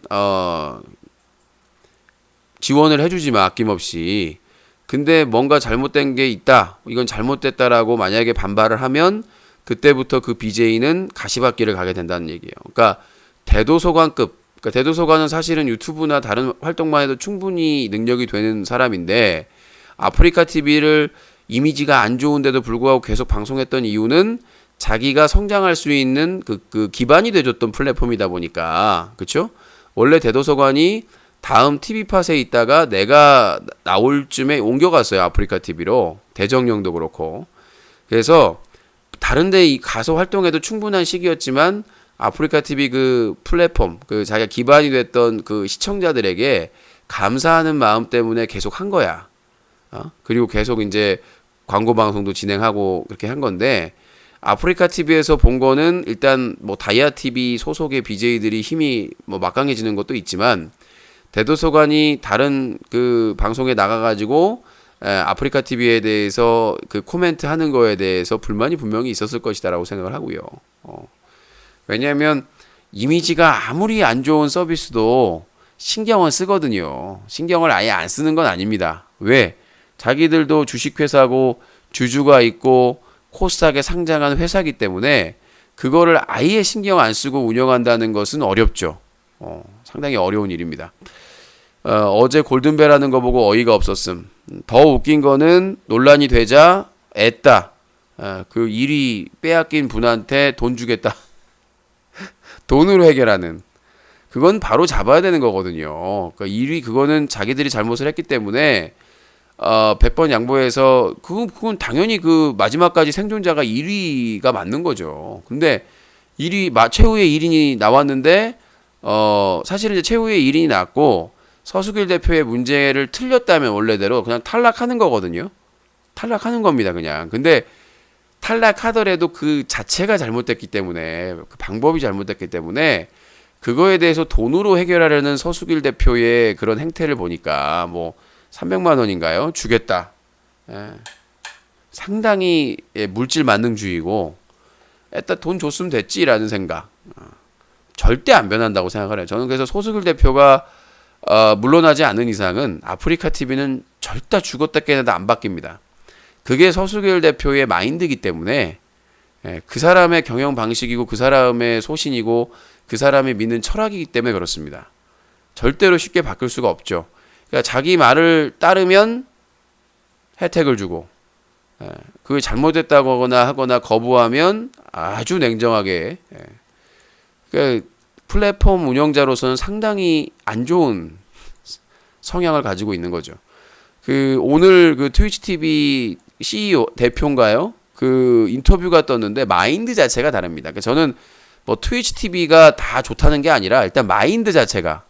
지원을 해주지만 아낌없이. 근데 뭔가 잘못된 게 있다, 이건 잘못됐다라고 만약에 반발을 하면 그때부터 그 BJ는 가시밭길을 가게 된다는 얘기예요. 그러니까 대도서관급, 그러니까 대도서관은 사실은 유튜브나 다른 활동만 해도 충분히 능력이 되는 사람인데 아프리카 TV를 이미지가 안 좋은데도 불구하고 계속 방송했던 이유는 자기가 성장할 수 있는 그 기반이 돼줬던 플랫폼이다 보니까, 그쵸? 원래 대도서관이 다음 TV팟에 있다가 내가 나올 쯤에 옮겨갔어요. 아프리카 TV로. 대정령도 그렇고. 그래서 다른데 가서 활동해도 충분한 시기였지만 아프리카 TV 그 플랫폼, 그 자기가 기반이 됐던 그 시청자들에게 감사하는 마음 때문에 계속 한 거야. 그리고 계속 이제 광고 방송도 진행하고 그렇게 한 건데, 아프리카 TV에서 본 거는 일단 뭐 다이아 TV 소속의 BJ들이 힘이 뭐 막강해지는 것도 있지만, 대도서관이 다른 그 방송에 나가가지고 아프리카 TV에 대해서 그 코멘트 하는 거에 대해서 불만이 분명히 있었을 것이다라고 생각을 하고요. 왜냐하면 이미지가 아무리 안 좋은 서비스도 신경은 쓰거든요. 신경을 아예 안 쓰는 건 아닙니다. 왜? 자기들도 주식회사고 주주가 있고 코스닥에 상장한 회사이기 때문에 그거를 아예 신경 안 쓰고 운영한다는 것은 어렵죠. 상당히 어려운 일입니다. 어제 골든벨 하는 거 보고 어이가 없었음. 더 웃긴 거는 논란이 되자 애따. 그 1위 빼앗긴 분한테 돈 주겠다. 돈으로 해결하는. 그건 바로 잡아야 되는 거거든요. 그러니까 1위 그거는 자기들이 잘못을 했기 때문에 100번 양보해서 그건 당연히 그 마지막까지 생존자가 1위가 맞는 거죠. 근데 1위 최후의 1인이 나왔는데 사실은 이제 최후의 1인이 나왔고 서수길 대표의 문제를 틀렸다면 원래대로 그냥 탈락하는 거거든요. 탈락하는 겁니다, 그냥. 근데 탈락하더라도 그 자체가 잘못됐기 때문에, 그 방법이 잘못됐기 때문에 그거에 대해서 돈으로 해결하려는 서수길 대표의 그런 행태를 보니까 뭐 300만 원인가요? 주겠다. 상당히 물질 만능주의고, 일단 돈 줬으면 됐지라는 생각. 절대 안 변한다고 생각을 해요. 저는 그래서 서수길 대표가 물러나지 않는 이상은 아프리카 TV는 절대 죽었다 깨어나도 안 바뀝니다. 그게 서수길 대표의 마인드이기 때문에, 그 사람의 경영 방식이고 그 사람의 소신이고 그 사람이 믿는 철학이기 때문에 그렇습니다. 절대로 쉽게 바뀔 수가 없죠. 그러니까 자기 말을 따르면 혜택을 주고, 그게 잘못됐다거나 하거나 거부하면 아주 냉정하게, 그러니까 플랫폼 운영자로서는 상당히 안 좋은 성향을 가지고 있는 거죠. 오늘 그 트위치 TV CEO 대표인가요? 그 인터뷰가 떴는데 마인드 자체가 다릅니다. 그러니까 저는 뭐 트위치 TV가 다 좋다는 게 아니라 일단 마인드 자체가,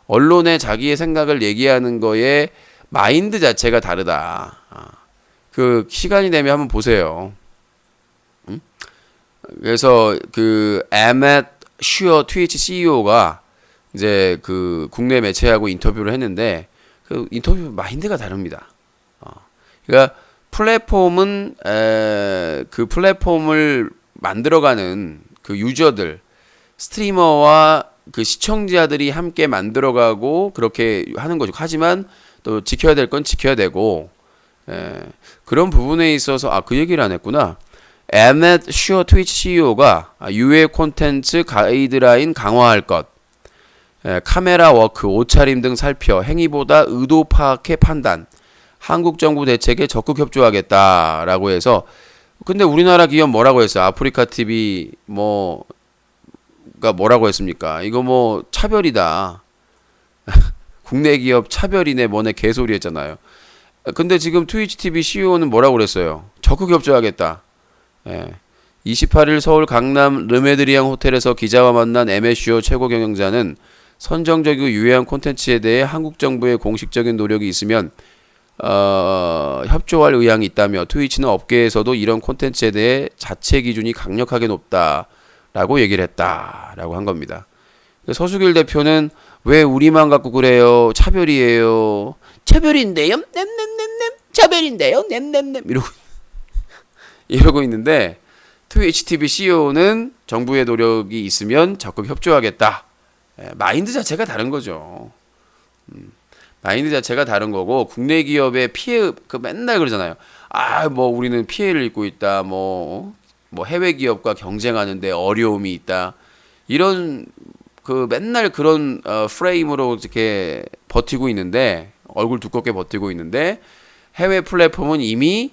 언론에 자기의 생각을 얘기하는 거에 마인드 자체가 다르다. 그 시간이 되면 한번 보세요. 그래서 그 에멧 슈어 트위치 CEO가 이제 그 국내 매체하고 인터뷰를 했는데 그 인터뷰 마인드가 다릅니다. 그러니까 플랫폼은 그 플랫폼을 만들어가는 그 유저들, 스트리머와 그 시청자들이 함께 만들어가고 그렇게 하는 거죠. 하지만 또 지켜야 될 건 지켜야 되고, 그런 부분에 있어서 그 얘기를 안 했구나. 에멧 슈어 트위치 CEO가 유해 콘텐츠 가이드라인 강화할 것, 카메라 워크, 옷차림 등 살펴 행위보다 의도 파악해 판단, 한국 정부 대책에 적극 협조하겠다라고 해서, 근데 우리나라 기업 뭐라고 했어요? 아프리카 TV 뭐라고 했습니까? 이거 뭐 차별이다. 국내 기업 차별이네 뭐네 개소리 했잖아요. 근데 지금 트위치 TV CEO는 뭐라고 그랬어요? 적극 협조하겠다. 28일 서울 강남 르메드리앙 호텔에서 기자와 만난 MSCO 최고 경영자는 선정적이고 유해한 콘텐츠에 대해 한국 정부의 공식적인 노력이 있으면 협조할 의향이 있다며, 트위치는 업계에서도 이런 콘텐츠에 대해 자체 기준이 강력하게 높다라고 얘기를 했다라고 한 겁니다. 서수길 대표는 왜 우리만 갖고 그래요? 차별이에요. 차별인데요? 냠냠냠냠. 차별인데요? 냠냠냠. 이러고 있는데, 트위치 TV CEO는 정부의 노력이 있으면 적극 협조하겠다. 마인드 자체가 다른 거죠. 마인드 자체가 다른 거고, 국내 기업의 피해, 맨날 그러잖아요. 뭐 우리는 피해를 입고 있다. 뭐 해외 기업과 경쟁하는데 어려움이 있다. 이런 맨날 그런 프레임으로 이렇게 버티고 있는데, 얼굴 두껍게 버티고 있는데, 해외 플랫폼은 이미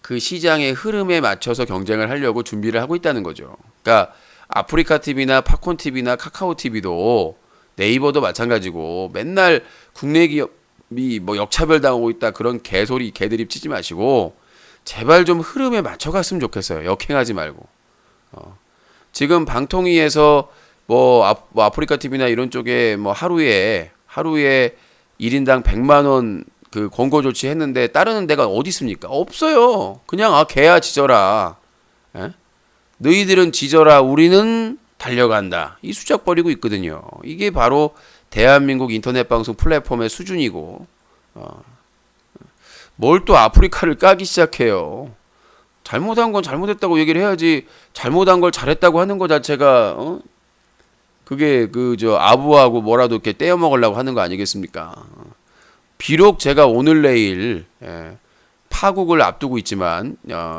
그 시장의 흐름에 맞춰서 경쟁을 하려고 준비를 하고 있다는 거죠. 그러니까 아프리카 TV나 팝콘 TV나 카카오 TV도 네이버도 마찬가지고 맨날 국내 기업이 뭐 역차별 당하고 있다 그런 개소리 개드립 치지 마시고, 제발 좀 흐름에 맞춰갔으면 좋겠어요. 역행하지 말고. 지금 방통위에서 뭐 아프리카 TV나 이런 쪽에 뭐 하루에 1인당 100만 원 그 권고 조치 했는데 따르는 데가 어디 있습니까? 없어요. 그냥 개야 짖어라. 예? 너희들은 짖어라. 우리는 달려간다. 이 수작 벌이고 있거든요. 이게 바로 대한민국 인터넷 방송 플랫폼의 수준이고 뭘 또 아프리카를 까기 시작해요. 잘못한 건 잘못했다고 얘기를 해야지. 잘못한 걸 잘했다고 하는 것 자체가 그게 아부하고 뭐라도 이렇게 떼어 먹으려고 하는 거 아니겠습니까? 비록 제가 오늘 내일 파국을 앞두고 있지만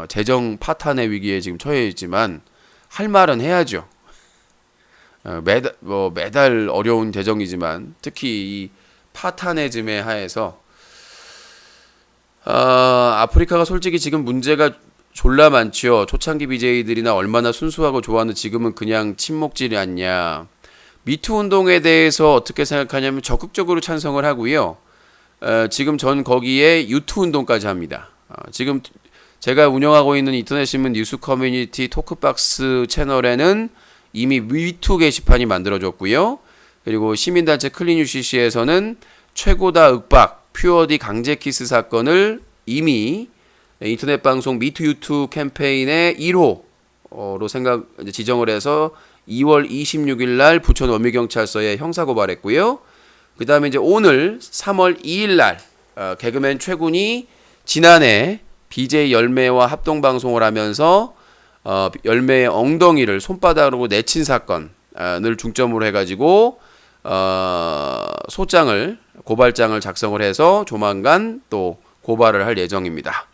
재정 파탄의 위기에 지금 처해 있지만 할 말은 해야죠. 매달 어려운 재정이지만 특히 이 파탄의즘에 하에서 아프리카가 솔직히 지금 문제가 졸라 많지요. 초창기 BJ들이나 얼마나 순수하고 좋아하는 지금은 그냥 침묵질이 않냐. 미투 운동에 대해서 어떻게 생각하냐면 적극적으로 찬성을 하고요. 지금 전 거기에 유투 운동까지 합니다. 지금 제가 운영하고 있는 인터넷신문 뉴스 커뮤니티 토크박스 채널에는 이미 미투 게시판이 만들어졌고요. 그리고 시민단체 클린UCC에서는 최고다 윽박 퓨어디 강제키스 사건을 이미 인터넷 방송 미투 유투 캠페인의 1호로 지정을 해서 2월 26일 날 부천 원미경찰서에 형사고발했고요. 그 다음에 이제 오늘 3월 2일 날 개그맨 최군이 지난해 BJ 열매와 합동방송을 하면서 열매의 엉덩이를 손바닥으로 내친 사건을 중점으로 해가지고 고발장을 작성을 해서 조만간 또 고발을 할 예정입니다.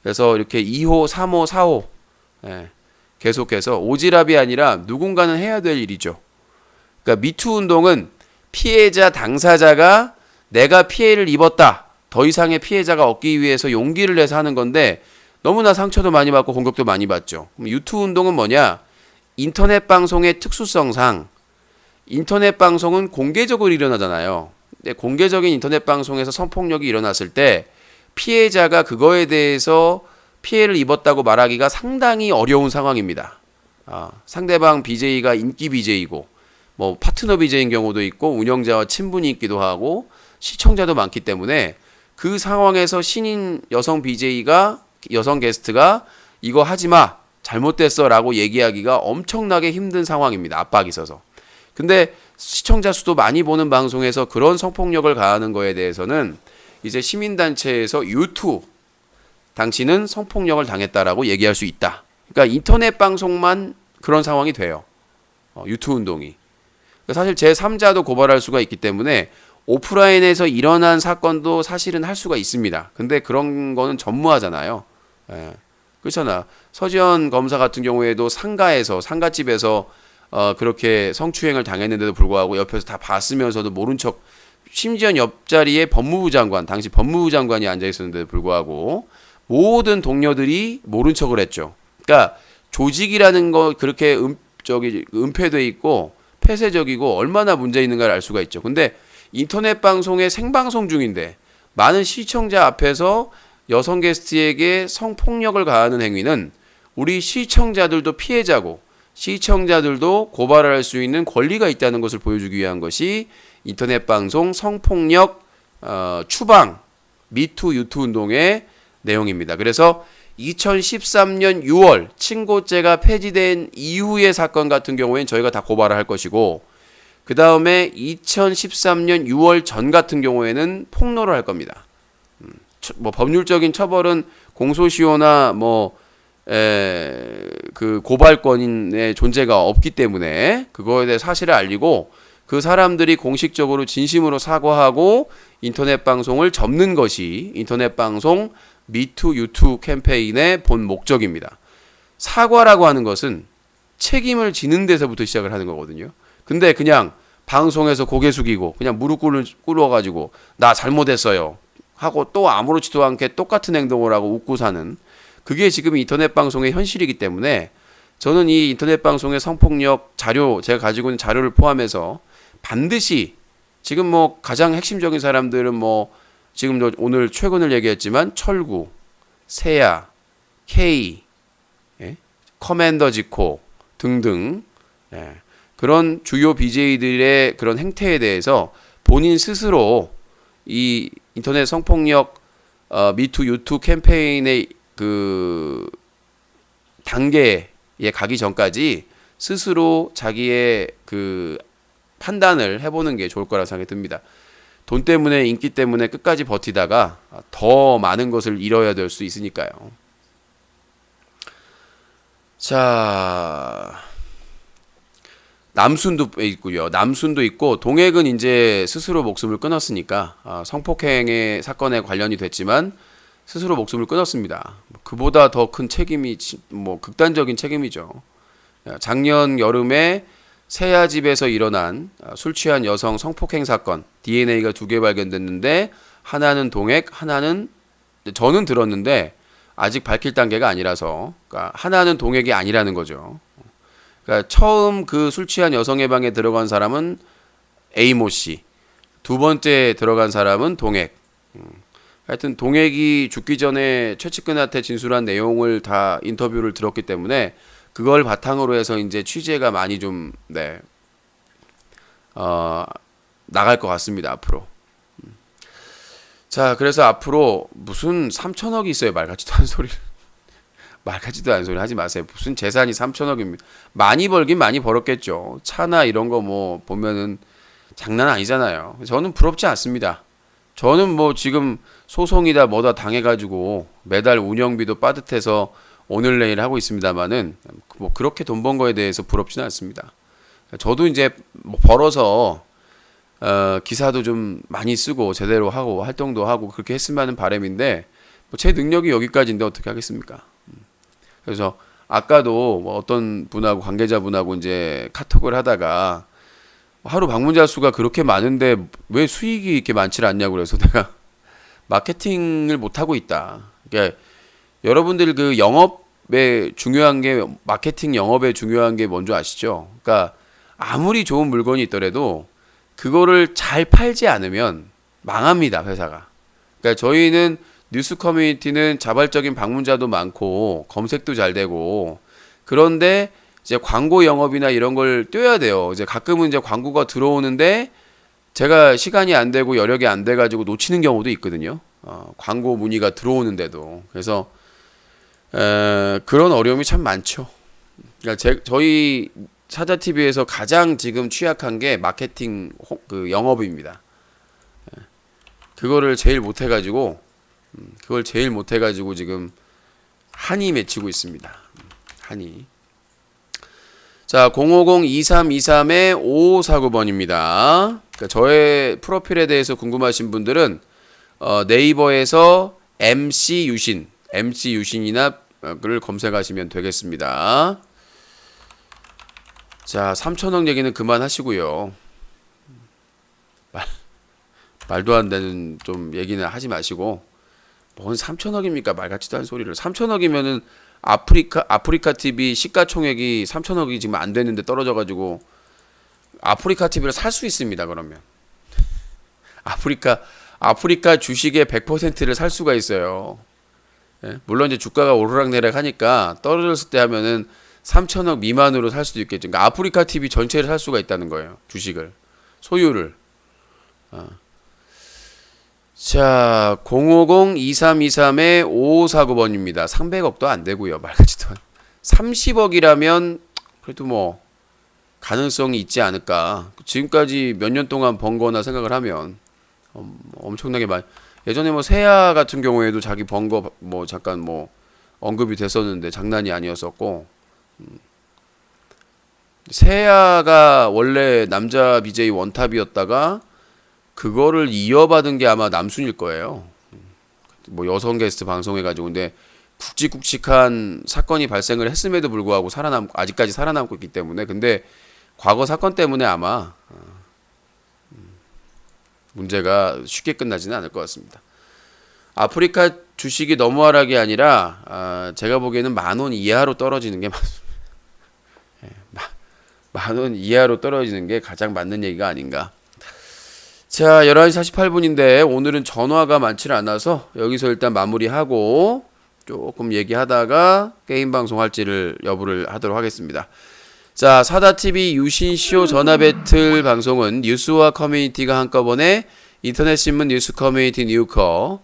그래서 이렇게 2호, 3호, 4호 계속해서 오지랖이 아니라 누군가는 해야 될 일이죠. 그러니까 미투 운동은 피해자 당사자가 내가 피해를 입었다. 더 이상의 피해자가 없기 위해서 용기를 내서 하는 건데 너무나 상처도 많이 받고 공격도 많이 받죠. 그럼 유투 운동은 뭐냐? 인터넷 방송의 특수성상 인터넷 방송은 공개적으로 일어나잖아요. 근데 공개적인 인터넷 방송에서 성폭력이 일어났을 때 피해자가 그거에 대해서 피해를 입었다고 말하기가 상당히 어려운 상황입니다. 상대방 BJ가 인기 BJ이고 뭐 파트너 BJ인 경우도 있고 운영자와 친분이 있기도 하고 시청자도 많기 때문에 그 상황에서 신인 여성 BJ가 여성 게스트가 이거 하지마 잘못됐어 라고 얘기하기가 엄청나게 힘든 상황입니다. 압박이 있어서. 근데 시청자 수도 많이 보는 방송에서 그런 성폭력을 가하는 거에 대해서는 이제 시민단체에서 유투 당신은 성폭력을 당했다라고 얘기할 수 있다. 그러니까 인터넷 방송만 그런 상황이 돼요. 유투 운동이. 사실 제3자도 고발할 수가 있기 때문에 오프라인에서 일어난 사건도 사실은 할 수가 있습니다. 근데 그런 거는 전무하잖아요. 그렇잖아. 서지현 검사 같은 경우에도 상가집에서 그렇게 성추행을 당했는데도 불구하고 옆에서 다 봤으면서도 모른 척 심지어 옆자리에 당시 법무부 장관이 앉아 있었는데도 불구하고 모든 동료들이 모른 척을 했죠. 그러니까 조직이라는 거 그렇게 은폐돼 있고 폐쇄적이고 얼마나 문제 있는가를 알 수가 있죠. 근데 인터넷 방송의 생방송 중인데 많은 시청자 앞에서 여성 게스트에게 성폭력을 가하는 행위는 우리 시청자들도 피해자고 시청자들도 고발을 할 수 있는 권리가 있다는 것을 보여주기 위한 것이 인터넷 방송 성폭력 추방 미투 유투 운동의 내용입니다. 그래서 2013년 6월 친고죄가 폐지된 이후의 사건 같은 경우에는 저희가 다 고발을 할 것이고 그 다음에 2013년 6월 전 같은 경우에는 폭로를 할 겁니다. 뭐 법률적인 처벌은 공소시효나 그 고발권의 존재가 없기 때문에 그거에 대해 사실을 알리고 그 사람들이 공식적으로 진심으로 사과하고 인터넷 방송을 접는 것이 인터넷 방송 미투 유투 캠페인의 본 목적입니다. 사과라고 하는 것은 책임을 지는 데서부터 시작을 하는 거거든요. 근데 그냥 방송에서 고개 숙이고 그냥 무릎 꿇어가지고 나 잘못했어요 하고 또 아무렇지도 않게 똑같은 행동을 하고 웃고 사는 그게 지금 인터넷 방송의 현실이기 때문에 저는 이 인터넷 방송의 성폭력 자료 제가 가지고 있는 자료를 포함해서 반드시 지금 가장 핵심적인 사람들은 지금 오늘 최근을 얘기했지만 철구, 세야, K, 예? 커맨더 지코 등등 그런 주요 BJ들의 그런 행태에 대해서 본인 스스로 이 인터넷 성폭력 미투 유투 캠페인의 그 단계에 가기 전까지 스스로 자기의 그 판단을 해보는 게 좋을 거라 생각이 듭니다. 돈 때문에 인기 때문에 끝까지 버티다가 더 많은 것을 잃어야 될 수 있으니까요. 자, 남순도 있고요. 남순도 있고 동액은 이제 스스로 목숨을 끊었으니까 성폭행의 사건에 관련이 됐지만 스스로 목숨을 끊었습니다. 그보다 더 큰 책임이 뭐 극단적인 책임이죠. 작년 여름에 세야 집에서 일어난 술 취한 여성 성폭행 사건 DNA가 2개 발견됐는데 하나는 동액, 하나는 저는 들었는데 아직 밝힐 단계가 아니라서 그러니까 하나는 동액이 아니라는 거죠. 그러니까 처음 그 술 취한 여성의 방에 들어간 사람은 A모 씨, 두 번째 들어간 사람은 동액. 하여튼 동액이 죽기 전에 최측근한테 진술한 내용을 다 인터뷰를 들었기 때문에 그걸 바탕으로 해서 이제 취재가 많이 좀 나갈 것 같습니다 앞으로. 자, 그래서 앞으로 무슨 3천억이 있어요. 말 같지도 않은 소리를. 말 같지도 않은 소리 하지 마세요. 무슨 재산이 3천억입니다. 많이 벌긴 많이 벌었겠죠. 차나 이런 거 뭐 보면은 장난 아니잖아요. 저는 부럽지 않습니다. 저는 뭐 지금 소송이다 뭐다 당해가지고 매달 운영비도 빠듯해서 오늘 내일 하고 있습니다만은 뭐 그렇게 돈 번 거에 대해서 부럽지는 않습니다. 저도 이제 뭐 벌어서 기사도 좀 많이 쓰고 제대로 하고 활동도 하고 그렇게 했으면 하는 바람인데 뭐 제 능력이 여기까지인데 어떻게 하겠습니까? 그래서 아까도 뭐 어떤 분하고 관계자분하고 이제 카톡을 하다가 하루 방문자 수가 그렇게 많은데 왜 수익이 이렇게 많지 않냐고 그래서 내가 마케팅을 못 하고 있다. 그러니까 여러분들 그 영업에 중요한 게 마케팅 영업에 중요한 게 뭔지 아시죠? 그러니까 아무리 좋은 물건이 있더라도 그거를 잘 팔지 않으면 망합니다, 회사가. 그러니까 저희는 뉴스 커뮤니티는 자발적인 방문자도 많고 검색도 잘 되고 그런데 이제 광고 영업이나 이런 걸 떼야 돼요. 이제 가끔은 이제 광고가 들어오는데 제가 시간이 안 되고 여력이 안 돼 가지고 놓치는 경우도 있거든요. 광고 문의가 들어오는데도. 그래서 그런 어려움이 참 많죠. 그러니까 저희 사자TV에서 가장 지금 취약한 게 마케팅 그 영업입니다. 그거를 제일 못해가지고 지금 한이 맺히고 있습니다. 한이. 자, 050-2323-5549번입니다. 그러니까 저의 프로필에 대해서 궁금하신 분들은 네이버에서 MC 유신이나 를 검색하시면 되겠습니다. 자, 3천억 얘기는 그만하시고요. 말도 안 되는 좀 얘기는 하지 마시고 뭔 3천억입니까? 말 같지도 않은 소리를. 3천억이면은 아프리카 TV 시가총액이 3천억이 지금 안 되는데 떨어져가지고 아프리카 TV를 살 수 있습니다. 그러면 아프리카 주식의 100%를 살 수가 있어요. 예? 물론 이제 주가가 오르락내락 하니까 떨어졌을 때 하면은 3천억 미만으로 살 수도 있겠죠. 그러니까 아프리카 TV 전체를 살 수가 있다는 거예요. 주식을 소유를. 자, 050-2323-5549번입니다. 300억도 안 되고요. 말같지도 않. 30억이라면 그래도 뭐 가능성이 있지 않을까. 지금까지 몇 년 동안 번 거나 생각을 하면 엄청나게 많이. 예전에 뭐 세야 같은 경우에도 자기 번 거 뭐 잠깐 뭐 언급이 됐었는데 장난이 아니었었고. 세야가 원래 남자 BJ 원탑이었다가 그거를 이어받은 게 아마 남순일 거예요. 뭐 여성 게스트 방송해가지고. 근데 굵직굵직한 사건이 발생을 했음에도 불구하고 아직까지 살아남고 있기 때문에. 근데 과거 사건 때문에 아마 문제가 쉽게 끝나지는 않을 것 같습니다. 아프리카 주식이 너무 하락이 아니라 제가 보기에는 10,000원 이하로 떨어지는 게 맞습니다. 10,000원 이하로 떨어지는 게 가장 맞는 얘기가 아닌가. 자, 11시 48분인데 오늘은 전화가 많지는 않아서 여기서 일단 마무리하고 조금 얘기하다가 게임 방송 할지를 여부를 하도록 하겠습니다. 자, 사다TV 유신쇼 전화 배틀 방송은 뉴스와 커뮤니티가 한꺼번에 인터넷 신문 뉴스 커뮤니티 뉴커,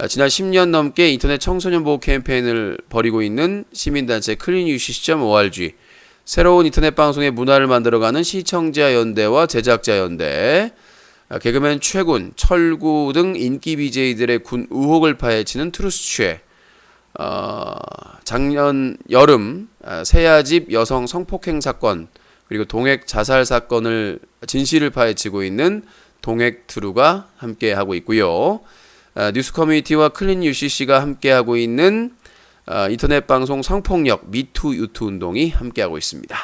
지난 10년 넘게 인터넷 청소년 보호 캠페인을 벌이고 있는 시민단체 클린유시.org, 새로운 인터넷 방송의 문화를 만들어가는 시청자연대와 제작자연대, 개그맨 최군, 철구 등 인기 BJ들의 군 의혹을 파헤치는 트루스취, 작년 여름 세아집 여성 성폭행 사건 그리고 동액 자살 사건을 진실을 파헤치고 있는 동액트루가 함께하고 있고요. 뉴스 커뮤니티와 클린 UCC가 함께하고 있는 인터넷 방송 성폭력 미투 유투 운동이 함께하고 있습니다.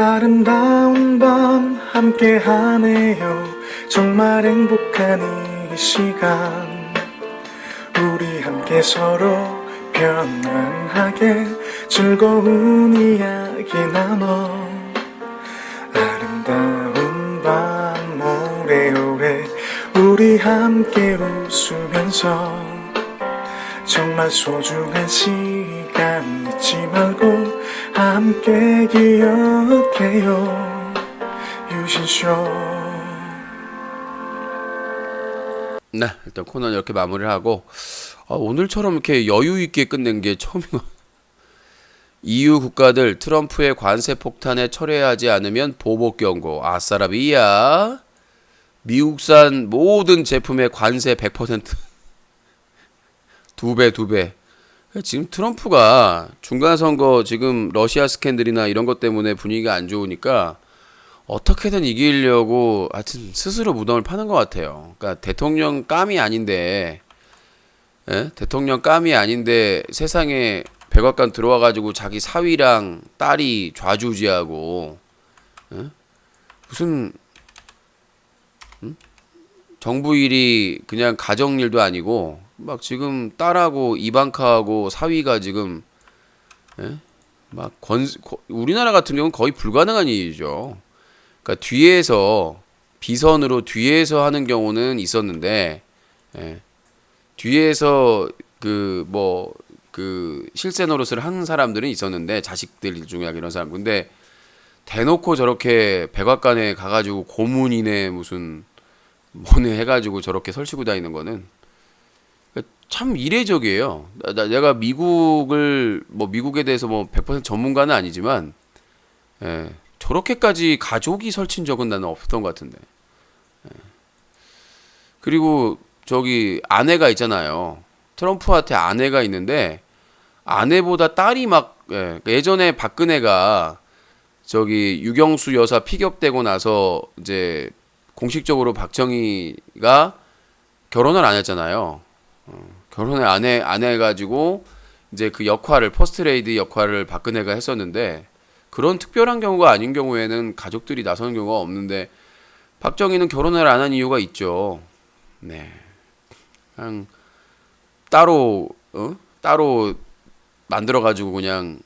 아름다운 밤 함께하네요. 정말 행복한 이 시간, 우리 함께 서로 편안하게 즐거운 이야기 나눠. 아름다운 밤 오래오래 우리 함께 웃으면서 정말 소중한 시간 잊지 말고 함께 기억해요. 유신쇼. 네, 일단 코너는 이렇게 마무리를 하고, 오늘처럼 이렇게 여유 있게 끝낸 게 처음인 것. EU 국가들 트럼프의 관세 폭탄에 철회하지 않으면 보복 경고. 아싸라비야. 미국산 모든 제품의 관세 100%. 두 배. 지금 트럼프가 중간선거 지금 러시아 스캔들이나 이런 것 때문에 분위기가 안 좋으니까 어떻게든 이기려고 하여튼 스스로 무덤을 파는 것 같아요. 그러니까 대통령 감이 아닌데, 대통령 감이 아닌데 세상에 백악관 들어와가지고 자기 사위랑 딸이 좌주지하고, 무슨 정부 일이 그냥 가정 일도 아니고 막 지금 딸하고 이방카하고 사위가 지금 막 우리나라 같은 경우는 거의 불가능한 일이죠. 그러니까 뒤에서 비선으로 뒤에서 하는 경우는 있었는데, 뒤에서 그 실세 노릇을 하는 사람들은 있었는데, 자식들 중에 이런 사람. 근데 대놓고 저렇게 백악관에 가가지고 고문이네 무슨 뭐네 해가지고 저렇게 설치고 다니는 거는 참 이례적이에요. 내가 미국에 대해서 100% 전문가는 아니지만, 저렇게까지 가족이 설친 적은 나는 없었던 것 같은데. 그리고 저기 아내가 있잖아요. 트럼프한테 아내가 있는데 아내보다 딸이 막, 예전에 박근혜가 저기 유경수 여사 피격되고 나서 이제 공식적으로 박정희가 결혼을 안 했잖아요. 결혼을 안 해가지고 이제 그 역할을, 퍼스트레이디 역할을 박근혜가 했었는데, 그런 특별한 경우가 아닌 경우에는 가족들이 나서는 경우가 없는데, 박정희는 결혼을 안 한 이유가 있죠. 네. 그냥 따로 만들어가지고 그냥,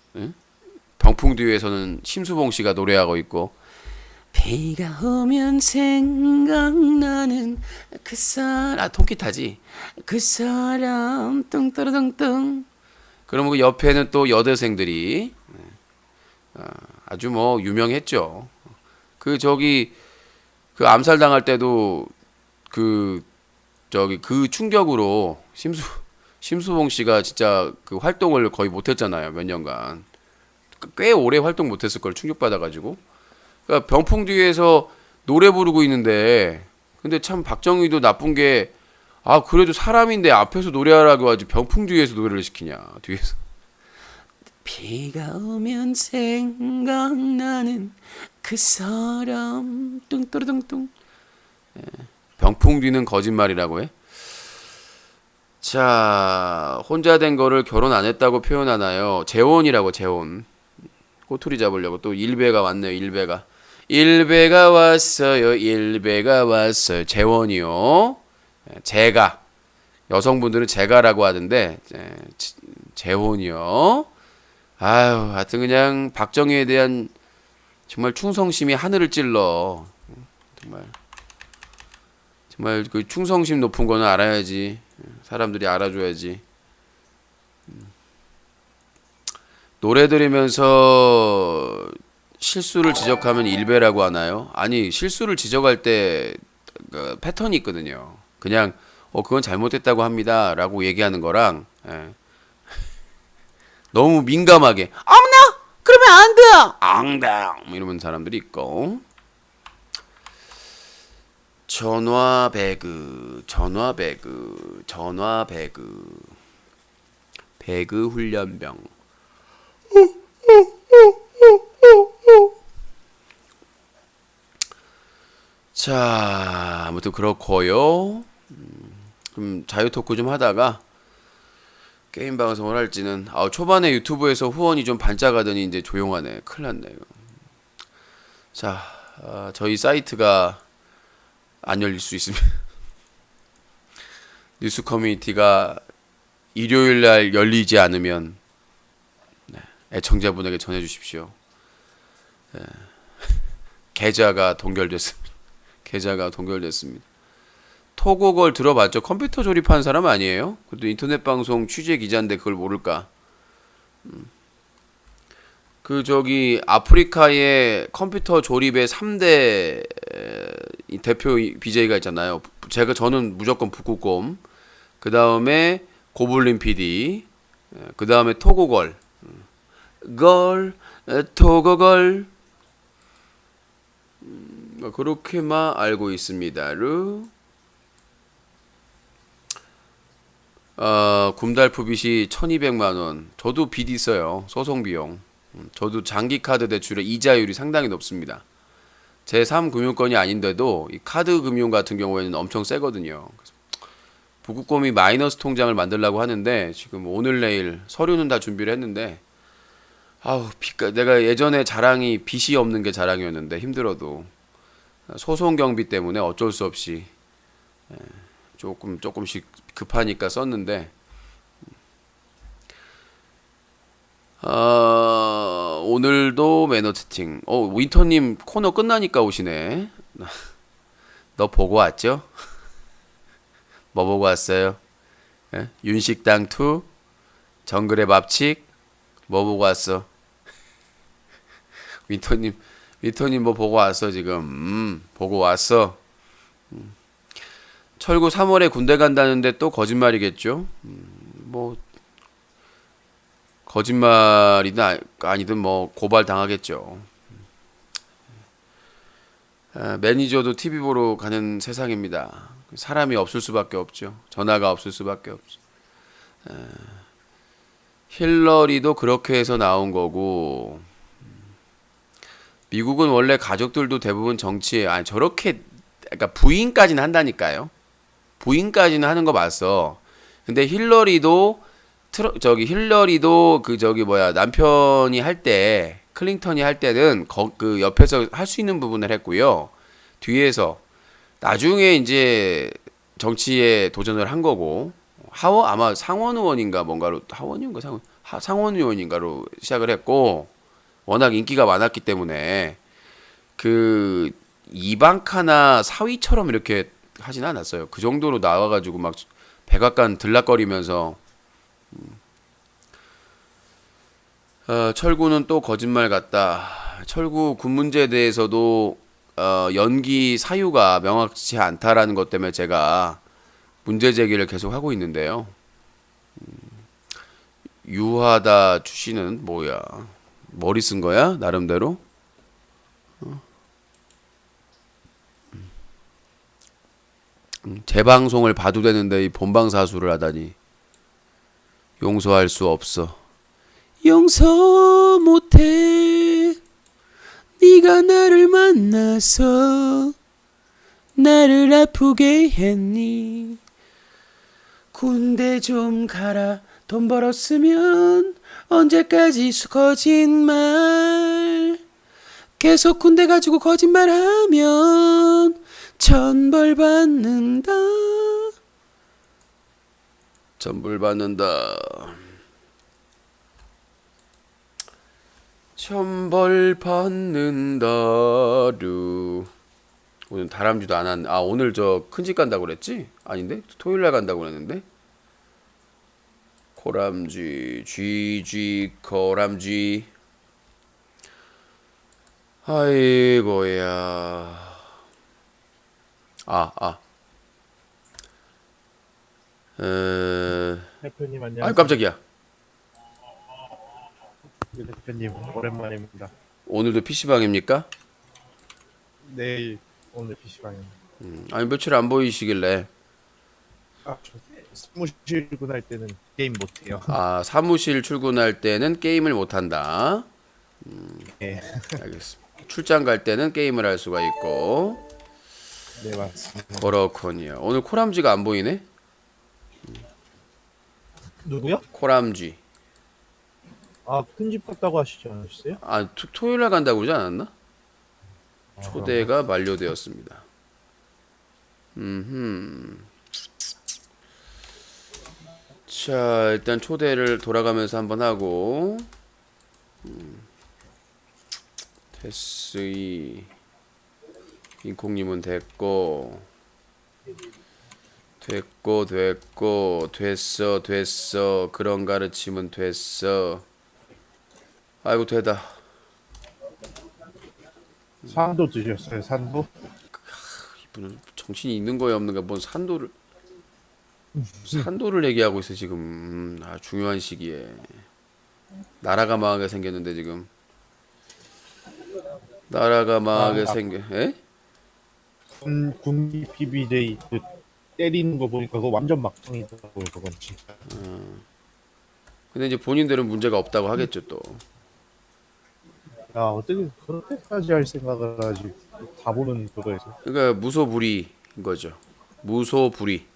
병풍뒤에서는 심수봉 씨가 노래하고 있고, 비가 오면 생각나는 그 사람, 통기타지. 그 사람 뚱따라뚱뚱. 그러면 그 옆에는 또 여대생들이 아주 유명했죠. 그 암살당할 때도 그 충격으로 심수봉 씨가 진짜 그 활동을 거의 못했잖아요. 몇 년간. 꽤 오래 활동 못했을 걸 충격받아가지고. 그러니까 병풍 뒤에서 노래 부르고 있는데, 근데 참 박정희도 나쁜 게, 그래도 사람인데 앞에서 노래하라고 하지 병풍 뒤에서 노래를 시키냐. 뒤에서 비가 오면 생각나는 그 사람 뚱뚜루뚱뚱. 병풍 뒤는 거짓말이라고 해. 자, 혼자 된 거를 결혼 안 했다고 표현하나요? 재혼이라고, 재혼. 호투리 잡으려고 또 일베가 왔네요. 일베가 왔어요. 일베가 왔어요. 재원이요. 제가 여성분들은 제가라고 하던데 재원이요. 아유, 하여튼 그냥 박정희에 대한 정말 충성심이 하늘을 찔러. 정말 그 충성심 높은 거는 알아야지. 사람들이 알아줘야지. 노래 들으면서 실수를 지적하면 일배라고 하나요? 아니, 실수를 지적할 때 그 패턴이 있거든요. 그냥 그건 잘못했다고 합니다 라고 얘기하는 거랑 너무 민감하게 어머나 그러면 안 돼 앙당 이러면 사람들이 있고. 전화 배그 배그 훈련병. 자, 아무튼 그렇고요. 그럼 자유 토크 좀 하다가 게임 방송을 할지는. 초반에 유튜브에서 후원이 좀 반짝하더니 이제 조용하네. 큰일 났네 이거. 자, 저희 사이트가 안 열릴 수 있습니다. 뉴스 커뮤니티가 일요일날 열리지 않으면 애청자분에게 전해주십시오. 계좌가 동결됐습니다. 토고걸 들어봤죠? 컴퓨터 조립하는 사람 아니에요? 그래도 인터넷 방송 취재 기자인데 그걸 모를까? 그 저기 아프리카의 컴퓨터 조립의 3대 대표 BJ가 있잖아요. 저는 무조건 북극곰, 그 다음에 고블린 PD, 그 다음에 토고걸, 토고걸, 그렇게만 알고 있습니다루. 굼달프 빚이 1200만원. 저도 빚 있어요. 소송비용. 저도 장기카드 대출의 이자율이 상당히 높습니다. 제3금융권이 아닌데도 이 카드 금융 같은 경우에는 엄청 세거든요. 북극곰이 마이너스 통장을 만들려고 하는데 지금 오늘 내일 서류는 다 준비를 했는데 내가 예전에 자랑이 빚이 없는 게 자랑이었는데 힘들어도 소송 경비 때문에 어쩔 수 없이 조금씩 급하니까 썼는데 오늘도 매너 채팅. 윈터님 코너 끝나니까 오시네. 너 보고 왔죠? 뭐 보고 왔어요? 윤식당 2? 정글의 밥칙? 뭐 보고 왔어? 윈터님 뭐 보고 왔어 지금? 보고 왔어. 철구 3월에 군대 간다는데 또 거짓말이겠죠? 뭐 거짓말이든 아니든 뭐 고발 당하겠죠. 매니저도 TV 보러 가는 세상입니다. 사람이 없을 수밖에 없죠. 전화가 없을 수밖에 없죠. 힐러리도 그렇게 해서 나온 거고, 미국은 원래 가족들도 대부분 정치에 저렇게 그러니까 부인까지는 한다니까요. 부인까지는 하는 거 봤어. 근데 힐러리도 남편이 할 때, 클린턴이 할 때는 그 옆에서 할 수 있는 부분을 했고요. 뒤에서 나중에 이제 정치에 도전을 한 거고, 아마 상원 의원인가 뭔가로 상원 의원인가로 시작을 했고, 워낙 인기가 많았기 때문에 그 이방카나 사위처럼 이렇게 하진 않았어요. 그 정도로 나와가지고 막 백악관 들락거리면서 철구는 또 거짓말 같다. 철구 군 문제에 대해서도 연기 사유가 명확치 않다라는 것 때문에 제가 문제 제기를 계속 하고 있는데요. 유하다 출신은 뭐야? 머리 쓴 거야? 나름대로? 재방송을 봐도 되는데 이 본방사수를 하다니. 용서할 수 없어. 용서 못해. 네가 나를 만나서 나를 아프게 했니. 군대 좀 가라. 돈 벌었으면 언제까지 거짓말 계속 군대 가지고 거짓말하면 천벌 받는다. 천벌 받는다. 천벌 받는다루. 오늘 다람쥐도 안 한. 아 오늘 저 큰집 간다고 그랬지? 아닌데? 토요일날 간다고 그랬는데? 코람쥐 쥐쥐 코람쥐. 아이고야. 대표님 안녕하세요. 아이 깜짝이야. 대표님 오랜만입니다. 오늘도 PC방입니까? 내일 오늘 PC방입니다. 아니 며칠 안 보이시길래. 저 사무실 출근할 때는 게임 못해요. 아 사무실 출근할 때는 게임을 못한다. 네. 알겠습니다. 출장 갈 때는 게임을 할 수가 있고. 네 맞습니다. 그렇군요. 오늘 코람쥐가 안 보이네? 누구요? 코람쥐. 큰집 갔다고 하시지 않으셨어요? 아 토요일날 간다고 그러지 않았나? 초대가 만료되었습니다. 자 일단 초대를 돌아가면서 한번 하고. 테스이 인콩님은 됐고 됐어 그런 가르침은 됐어. 아이고 되다. 산도 드셨어요? 산도? 이분은 정신이 있는 거야 없는가? 뭔 산도를 얘기하고 있어 지금. 중요한 시기에 나라가 망하게 생겼는데 지금. 나라가 망하게 생겨. 에? 군기 PBJ 그 때리는 거 보니까 그거 완전 막장이더라고요. 그건 진짜. 근데 이제 본인들은 문제가 없다고 하겠죠 또. 야 어떻게 그렇게까지 할 생각을 하지? 다 보는 그거에서. 그러니까 무소불위인 거죠. 무소불위.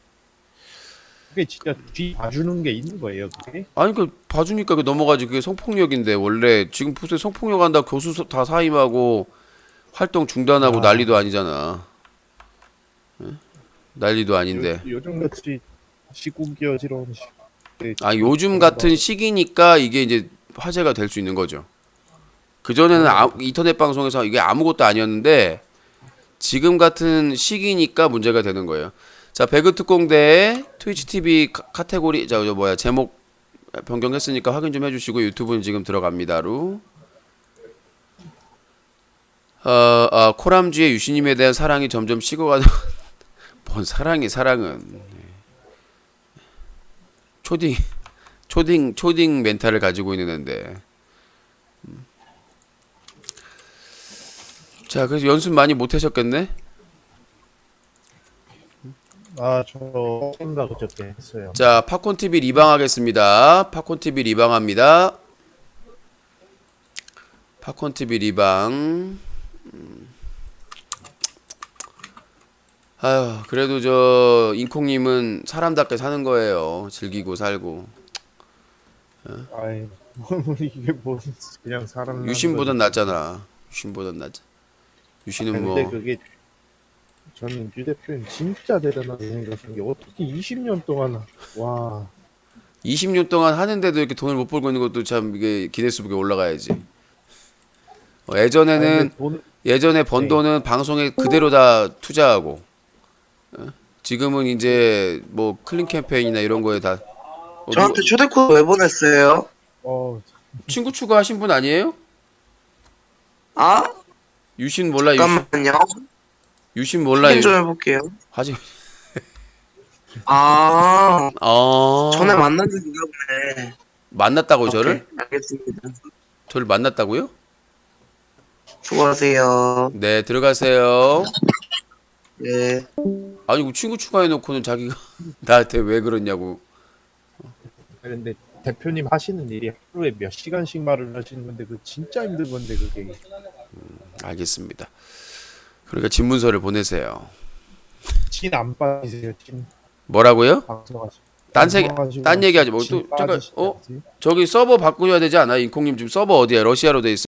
그게 진짜 뒤 봐주는 게 있는 거예요. 그게? 아니 그 봐주니까 그 넘어가지. 그게 성폭력인데 원래 지금 보세요. 성폭력 한다 교수 다 사임하고 활동 중단하고 난리도 아니잖아. 응? 난리도 아닌데. 요즘같이 시국이 어지러운 시대. 요즘 같은 시기니까 이게 이제 화제가 될 수 있는 거죠. 그전에는 인터넷 방송에서 이게 아무것도 아니었는데 지금 같은 시기니까 문제가 되는 거예요. 자, 배그특공대 트위치 TV 카테고리 제목 변경했으니까 확인 좀 해주시고 유튜브는 지금 들어갑니다루. 코람쥐의 유시님에 대한 사랑이 점점 식어가는. 뭔 사랑은 초딩 멘탈을 가지고 있는 앤데. 자, 그래서 연습 많이 못 하셨겠네? 저 생각 그저께 했어요. 자, 팝콘TV 리방하겠습니다. 팝콘TV 리방합니다. 팝콘TV 리방. 아유, 그래도 저 인콩님은 사람답게 사는 거예요. 즐기고 살고. 아이, 이게 뭐 그냥 사람. 유신보단 낫잖아. 유신보단 낫잖아. 유신은 근데 뭐. 그게 저는 유 대표님 진짜 대단하다고 생각하는 게 어떻게 20년 동안 20년 동안 하는데도 이렇게 돈을 못 벌고 있는 것도 참 이게 기네스북에 올라가야지. 예전에 번 돈은 방송에 그대로 다 투자하고. 지금은 이제 뭐 클린 캠페인이나 이런 거에 다. 저한테 초대 코드 왜 보냈어요? 친구 추가하신 분 아니에요? 유신 몰라. 잠깐만요. 유신 몰라. 확인 좀 해볼게요. 하지. 전에 만난 적이 있나 보네. 만났다고요, 저를? 알겠습니다. 저를 만났다고요? 수고하세요. 네, 들어가세요. 네. 아니, 친구 추가해놓고는 자기가 나한테 왜 그러냐고. 근데 대표님 하시는 일이 하루에 몇 시간씩 말을 하시는 건데 그 진짜 힘든 건데 그게. 알겠습니다. 그러니까 집문서를 보내세요. 진 안 빠지세요. 진. 뭐라고요? 방송하시. 딴 얘기하지 뭐. 또 잠깐 저기 서버 바꾸셔야 되지 않아요? 인콩님 지금 서버 어디야? 러시아로 돼 있어.